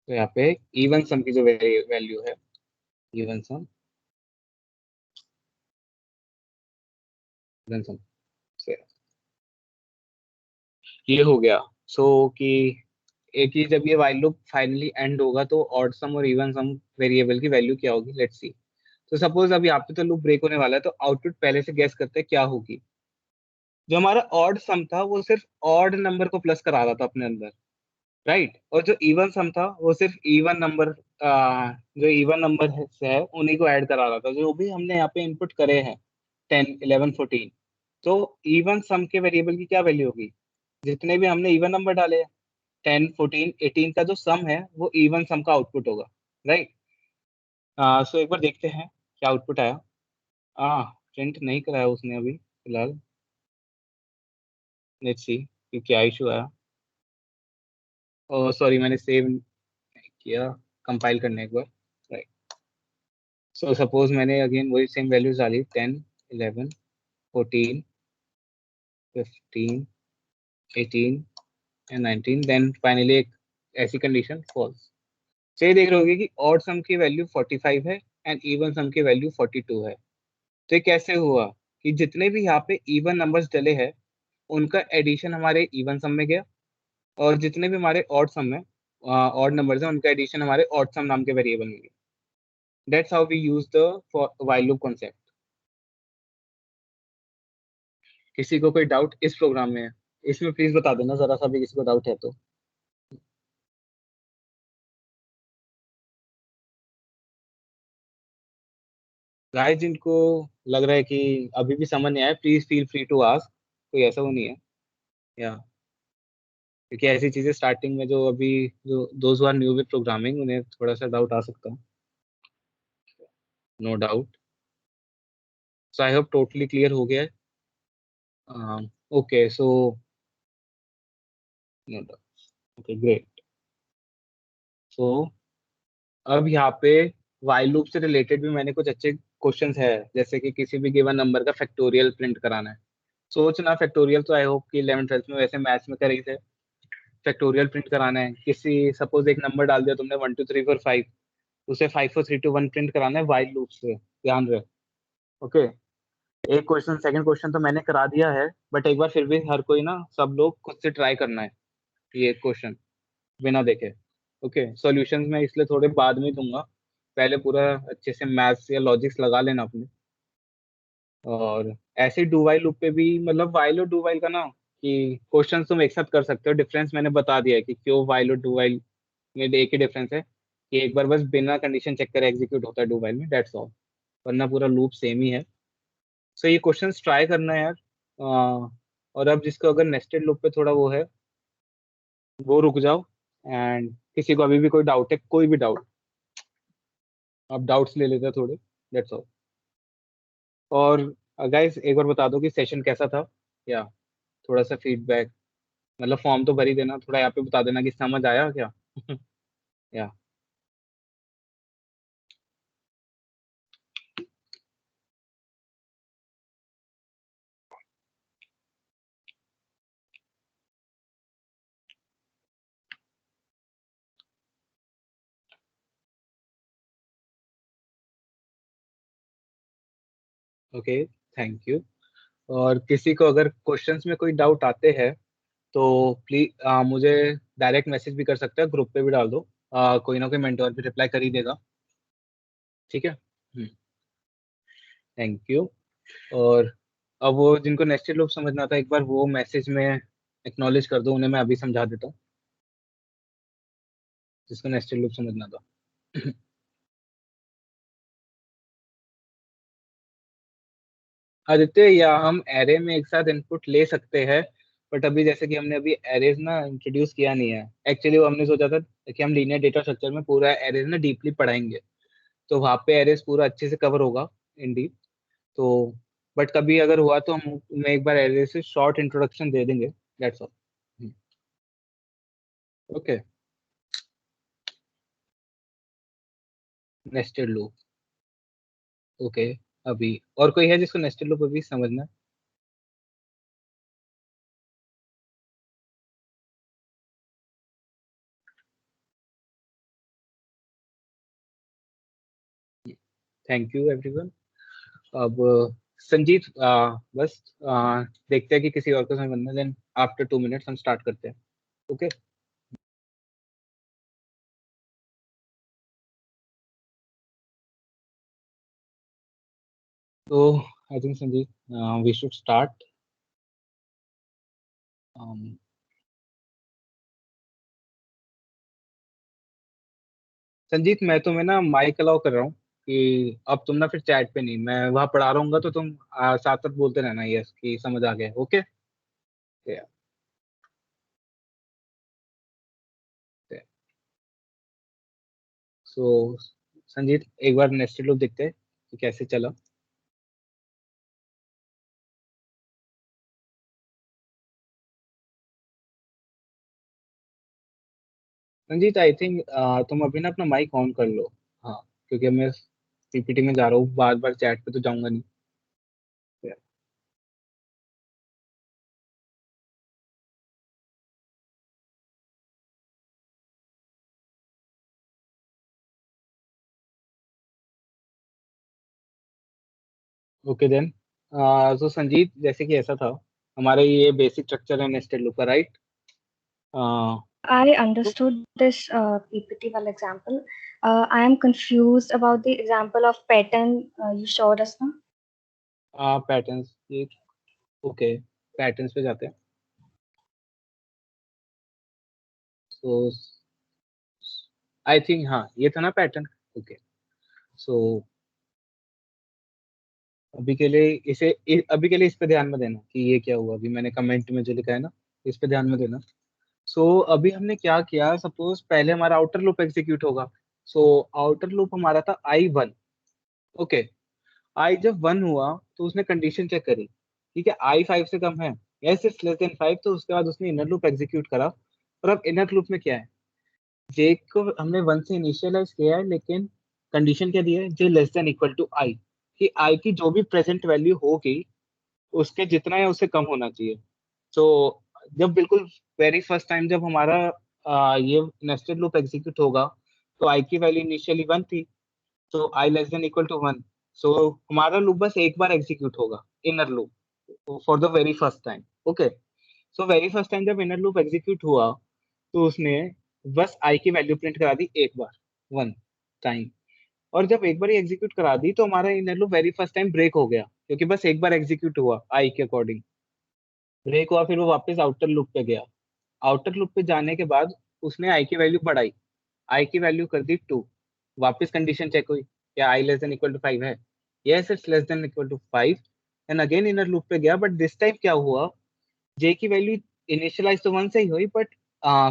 तो यहाँ पे इवन सम की जो वैल्यू है, इवन सम, इवन सम से ये हो गया। सो कि एक ही जब ये वाइल लूप फाइनली एंड होगा तो ऑड सम और इवन सम वेरिएबल की वैल्यू क्या होगी, लेट्स सी। तो सपोज अब यहाँ पे तो लूप ब्रेक होने वाला है, तो आउटपुट पहले से गेस करते हैं क्या होगी। जो हमारा ऑड सम था वो सिर्फ ऑड नंबर को प्लस करा रहा था अपने अंदर, राइट। और जो इवन सम था वो सिर्फ इवन नंबर, जो इवन नंबर है उन्हीं को ऐड करा रहा था, जो भी हमने यहाँ पे इनपुट करे हैं 10, 11, 14। तो इवन सम के वेरिएबल की क्या वैल्यू होगी, जितने भी हमने इवन नंबर डाले हैं 10, 14, 18 का जो सम है वो इवन सम का आउटपुट होगा, राइट। सो एक बार देखते हैं क्या आउटपुट आया। प्रिंट नहीं कराया उसने अभी फिलहाल, लेट्स सी कि क्या इशू आया। सॉरी मैंने सेव किया, कंपाइल करने एक बार, राइट। सो सपोज मैंने अगेन वही सेम वैल्यूज डाली 10, 11, 14, 15, 18 एंड 19, देन फाइनली एक ऐसी कंडीशन फॉल्स। तो ये देख रहे होगे कि ऑड सम की वैल्यू 45 है एंड इवन सम की वैल्यू 42 है। तो ये कैसे हुआ कि जितने भी यहाँ पे इवन नंबर्स डले हैं उनका एडिशन हमारे इवन सम में गया, और जितने भी हमारे ऑड सम में ऑड नंबर्स हैं उनका एडिशन हमारे ऑड सम नाम के वेरिएबल में गया। That's how we use the while loop concept. किसी को कोई डाउट इस प्रोग्राम में है, इसमें प्लीज बता देना जरा सा भी किसी को डाउट है तो। गाइस जिनको लग रहा है कि अभी भी समझ नहीं आया, please feel free to ask, कोई ऐसा वो नहीं है या, क्योंकि ऐसी चीजें स्टार्टिंग में जो अभी जो those are new with programming उन्हें थोड़ा सा डाउट आ सकता है। No doubt. So I hope totally clear हो गया है। Okay so no doubt, okay great. So अब यहाँ पे वाइल लूप से रिलेटेड भी मैंने कुछ अच्छे क्वेश्चंस है, जैसे कि किसी भी गिवन नंबर का फैक्टोरियल प्रिंट कराना है। सोचना फैक्टोरियल तो आई होप कि 11th 12th में वैसे मैथ्स में कर ही थे। फैक्टोरियल प्रिंट कराना है, किसी सपोज एक नंबर डाल दिया तुमने 1 2 3 4 5, उसे 5 4 3 2 1 प्रिंट कराना है वाइल लूप से, ध्यान रहे। ओके। एक क्वेश्चन सेकंड क्वेश्चन तो मैंने करा दिया है, बट एक बार फिर भी हर कोई ना, सब लोग खुद से ट्राई करना है ये क्वेश्चन बिना देखे। ओके, सॉल्यूशंस मैं इसलिए थोड़े बाद में दूंगा, पहले पूरा अच्छे से मैथ्स या लॉजिक्स लगा लेना अपने। और ऐसे डू वाइल लूप पे भी, मतलब वाइल और डू वाइल का ना, कि क्वेश्चन तुम एक्सेप्ट कर सकते हो, डिफरेंस मैंने बता दिया है कि क्यों वाइल और डू वाइल में एक ही डिफरेंस है कि एक बार बस बिना कंडीशन चेक करे एग्जीक्यूट होता है डू वाइल में, दैट्स ऑल। वरना पूरा लूप सेम ही है। सो ये क्वेश्चंस ट्राई करना है यार। और अब जिसको अगर नेस्टेड लूप पे थोड़ा वो है, वो रुक जाओ। एंड किसी को अभी भी कोई डाउट है, कोई भी डाउट, आप डाउट्स ले लेते हैं थोड़े, दैट्स ऑल। और गाइस एक बार बता दो कि सेशन कैसा था, या थोड़ा सा फीडबैक, मतलब फॉर्म तो भर ही देना, थोड़ा यहाँ पे बता देना कि समझ आया क्या। या ओके, थैंक यू। और किसी को अगर क्वेश्चंस में कोई डाउट आते हैं तो प्लीज मुझे डायरेक्ट मैसेज भी कर सकते हैं, ग्रुप पे भी डाल दो। कोई ना कोई मेंटोर भी रिप्लाई कर ही देगा। ठीक है, थैंक यू। और अब वो जिनको नेस्टेड लूप समझना था, एक बार वो मैसेज में एक्नॉलेज कर दो, उन्हें मैं अभी समझा देता हूँ जिसको नेस्टेड लूप समझना था। आदित्य, या हम एरे में एक साथ इनपुट ले सकते हैं, बट अभी जैसे कि हमने अभी एरेज ना इंट्रोड्यूस किया नहीं है। एक्चुअली वो हमने सोचा था कि हम लीनियर डेटा स्ट्रक्चर में पूरा एरेज ना डीपली पढ़ाएंगे, तो वहाँ पे एरेज पूरा अच्छे से कवर होगा इन डीप। तो बट कभी अगर हुआ तो हम मैं एक बार एरेज से शॉर्ट इंट्रोडक्शन दे देंगे, that's all. Okay, nested loop. Okay, अभी और कोई है जिसको नेस्टेड लूप अभी समझना है? Thank you everyone. अब संजीत, बस देखते हैं कि किसी और को समझना, देन आफ्टर 2 मिनट्स हम स्टार्ट करते हैं। ओके, तो I think Sanjeet we should start. Sanjeet, मैं तुम्हें ना माइक अलाउ कर रहा हूँ कि अब तुम ना फिर चैट पे नहीं, मैं वहां पढ़ा रहा हूँ तो तुम साथ साथ बोलते रहना यस कि समझ आ गया। ओके, सो संजीत एक बार नेस्टेड लूप देखते हैं कि कैसे चला। संजीत आई थिंक तुम अभी ना अपना माइक ऑन कर लो। हाँ, क्योंकि मैं पीपीटी में जा रहा हूँ, बार बार चैट पे तो जाऊंगा नहीं। ओके देन, तो संजीत जैसे कि ऐसा था, हमारे ये बेसिक स्ट्रक्चर है नेस्टेड लूप का, right? I understood this PPT well example. I am confused about the example of pattern you showed us now. Patterns ये, ओके, पैटर्न्स पे जाते हैं। सो आई थिंक हाँ ये था ना पैटर्न। ओके, सो अभी के लिए इस पे ध्यान में देना कि ये क्या हुआ, अभी मैंने कमेंट में जो लिखा है ना, इस पे ध्यान में देना। सो अभी हमने क्या किया, सपोज पहले हमारा आउटर लूप एग्जीक्यूट होगा। सो आउटर लूप हमारा था I1। ओके, आई जब 1 हुआ तो उसने कंडीशन चेक करी, ठीक है, आई 5 से कम है, यस इट्स लेस देन 5, तो उसके बाद उसने इनर लूप एग्जीक्यूट करा। और अब इनर लूप में क्या है, जे को हमने 1 से इनिशियलाइज किया है, लेकिन कंडीशन क्या दी है, जे लेस देन इक्वल टू आई, कि आई की जो भी प्रेजेंट वैल्यू होगी उसके जितना है उससे कम होना चाहिए। तो जब बिल्कुल वेरी फर्स्ट टाइम जब हमारा ये नेस्टेड लूप एग्जीक्यूट होगा, तो आई की वैल्यू इनिशियली 1 थी, तो आई लेस देन इक्वल टू 1। सो हमारा लूप बस एक बार एग्जीक्यूट होगा, inner loop, for the very first time. Okay, so very first time जब इनर लूप एग्जीक्यूट हुआ तो उसने बस आई की वैल्यू प्रिंट करा दी एक बार, 1 टाइम। और जब एक बार ही एग्जीक्यूट करा दी तो हमारा inner loop very first time break हो गया, क्योंकि बस एक बार एग्जीक्यूट हुआ आई के अकॉर्डिंग, ब्रेक हुआ, फिर वो वापस आउटर लूप पे गया। आउटर लूप पे जाने के बाद उसने आई की वैल्यू बढ़ाई, आई की वैल्यू कर दी 2, वापस कंडीशन चेक हुई, क्या I less than equal to 5 है, yes it's less than equal to 5। And again inner loop पे गया, बट दिस टाइम क्या हुआ, जे की वैल्यू इनिशियलाइज तो 1 से ही हुई, बट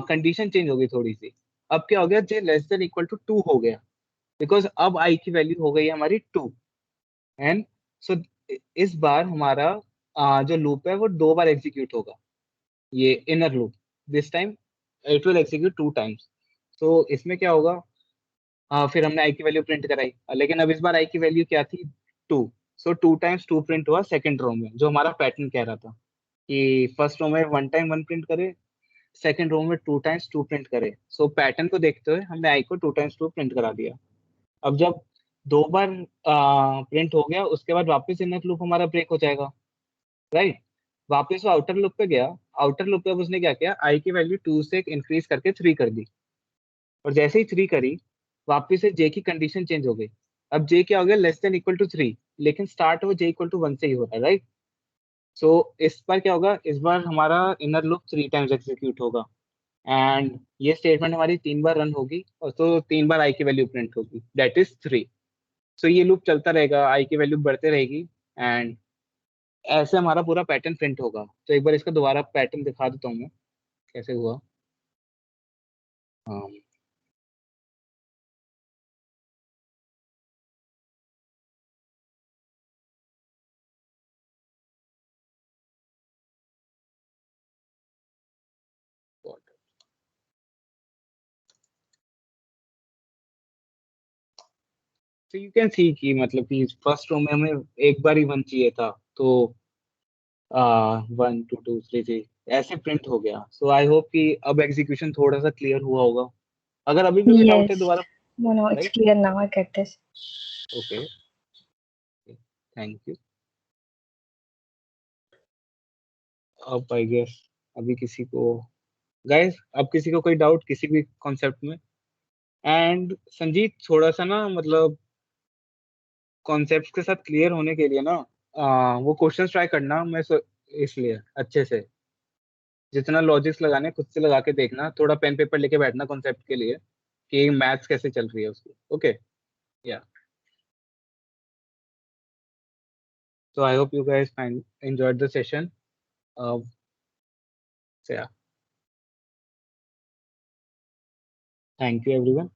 कंडीशन चेंज हो गई थोड़ी सी। अब क्या हो गया, जे लेस देन इक्वल टू 2 हो गया, बिकॉज अब आई की वैल्यू हो गई हमारी 2। एंड सो इस बार हमारा जो लूप है वो 2 बार एग्जीक्यूट होगा, ये inner loop, this time it will execute 2 times. तो इसमें क्या होगा, फिर हमने आई की वैल्यू प्रिंट कराई, लेकिन अब इस बार आई की वैल्यू क्या थी, 2। सो 2 टाइम्स 2 प्रिंट हुआ सेकंड रो में, जो हमारा पैटर्न कह रहा था कि फर्स्ट रो में 1 टाइम 1 प्रिंट करे, सेकंड रो में 2 टाइम्स 2 प्रिंट करे। सो पैटर्न को देखते हुए हमने आई को 2 टाइम्स 2 प्रिंट करा दिया। अब जब 2 बार प्रिंट हो गया, उसके बाद वापस इनर लूप हमारा ब्रेक हो जाएगा, राइट। वापस वो आउटर लूप पे गया, आउटर लूप पे अब उसने क्या किया, आई की वैल्यू 2 से इंक्रीज करके 3 कर दी, और जैसे ही 3 करी वापस से जे की कंडीशन चेंज हो गई। अब जे क्या हो गया, लेस देन इक्वल टू 3, लेकिन स्टार्ट वो जे इक्वल टू 1 से ही हो रहा है, राइट। सो इस बार क्या होगा, इस बार हमारा इनर लूप 3 टाइम्स एग्जीक्यूट होगा, एंड ये स्टेटमेंट हमारी 3 बार रन होगी, और तो 3 बार आई की वैल्यू प्रिंट होगी, दैट इज 3। सो ये लूप चलता रहेगा, आई की वैल्यू बढ़ते रहेगी, एंड ऐसे हमारा पूरा पैटर्न प्रिंट होगा। तो एक बार इसका दोबारा पैटर्न दिखा देता हूँ मैं कैसे हुआ। हाँ, तो यू कैन सी कि मतलब कि फर्स्ट रो में हमें एक बार ही 1 चाहिए था, तो 1 2 2 3 3 ऐसे प्रिंट हो गया। सो आई होप कि अब एग्जीक्यूशन थोड़ा सा क्लियर हुआ होगा। अगर अभी भी कोई डाउट है Yes. दोबारा, No, it's right. clear now. I get this. Okay, thank you. अब आई गेस अभी किसी को, गाइस अब किसी को कोई डाउट किसी भी कॉन्सेप्ट में। एंड संजीत थोड़ा सा ना मतलब कॉन्सेप्ट के साथ क्लियर होने के लिए ना वो क्वेश्चंस ट्राई करना, इसलिए अच्छे से जितना लॉजिक्स लगाने खुद से लगा के देखना, थोड़ा पेन पेपर लेके बैठना कॉन्सेप्ट के लिए कि मैथ्स कैसे चल रही है उसकी। ओके, या so I hope you guys find enjoyed the session. So yeah, thank you everyone.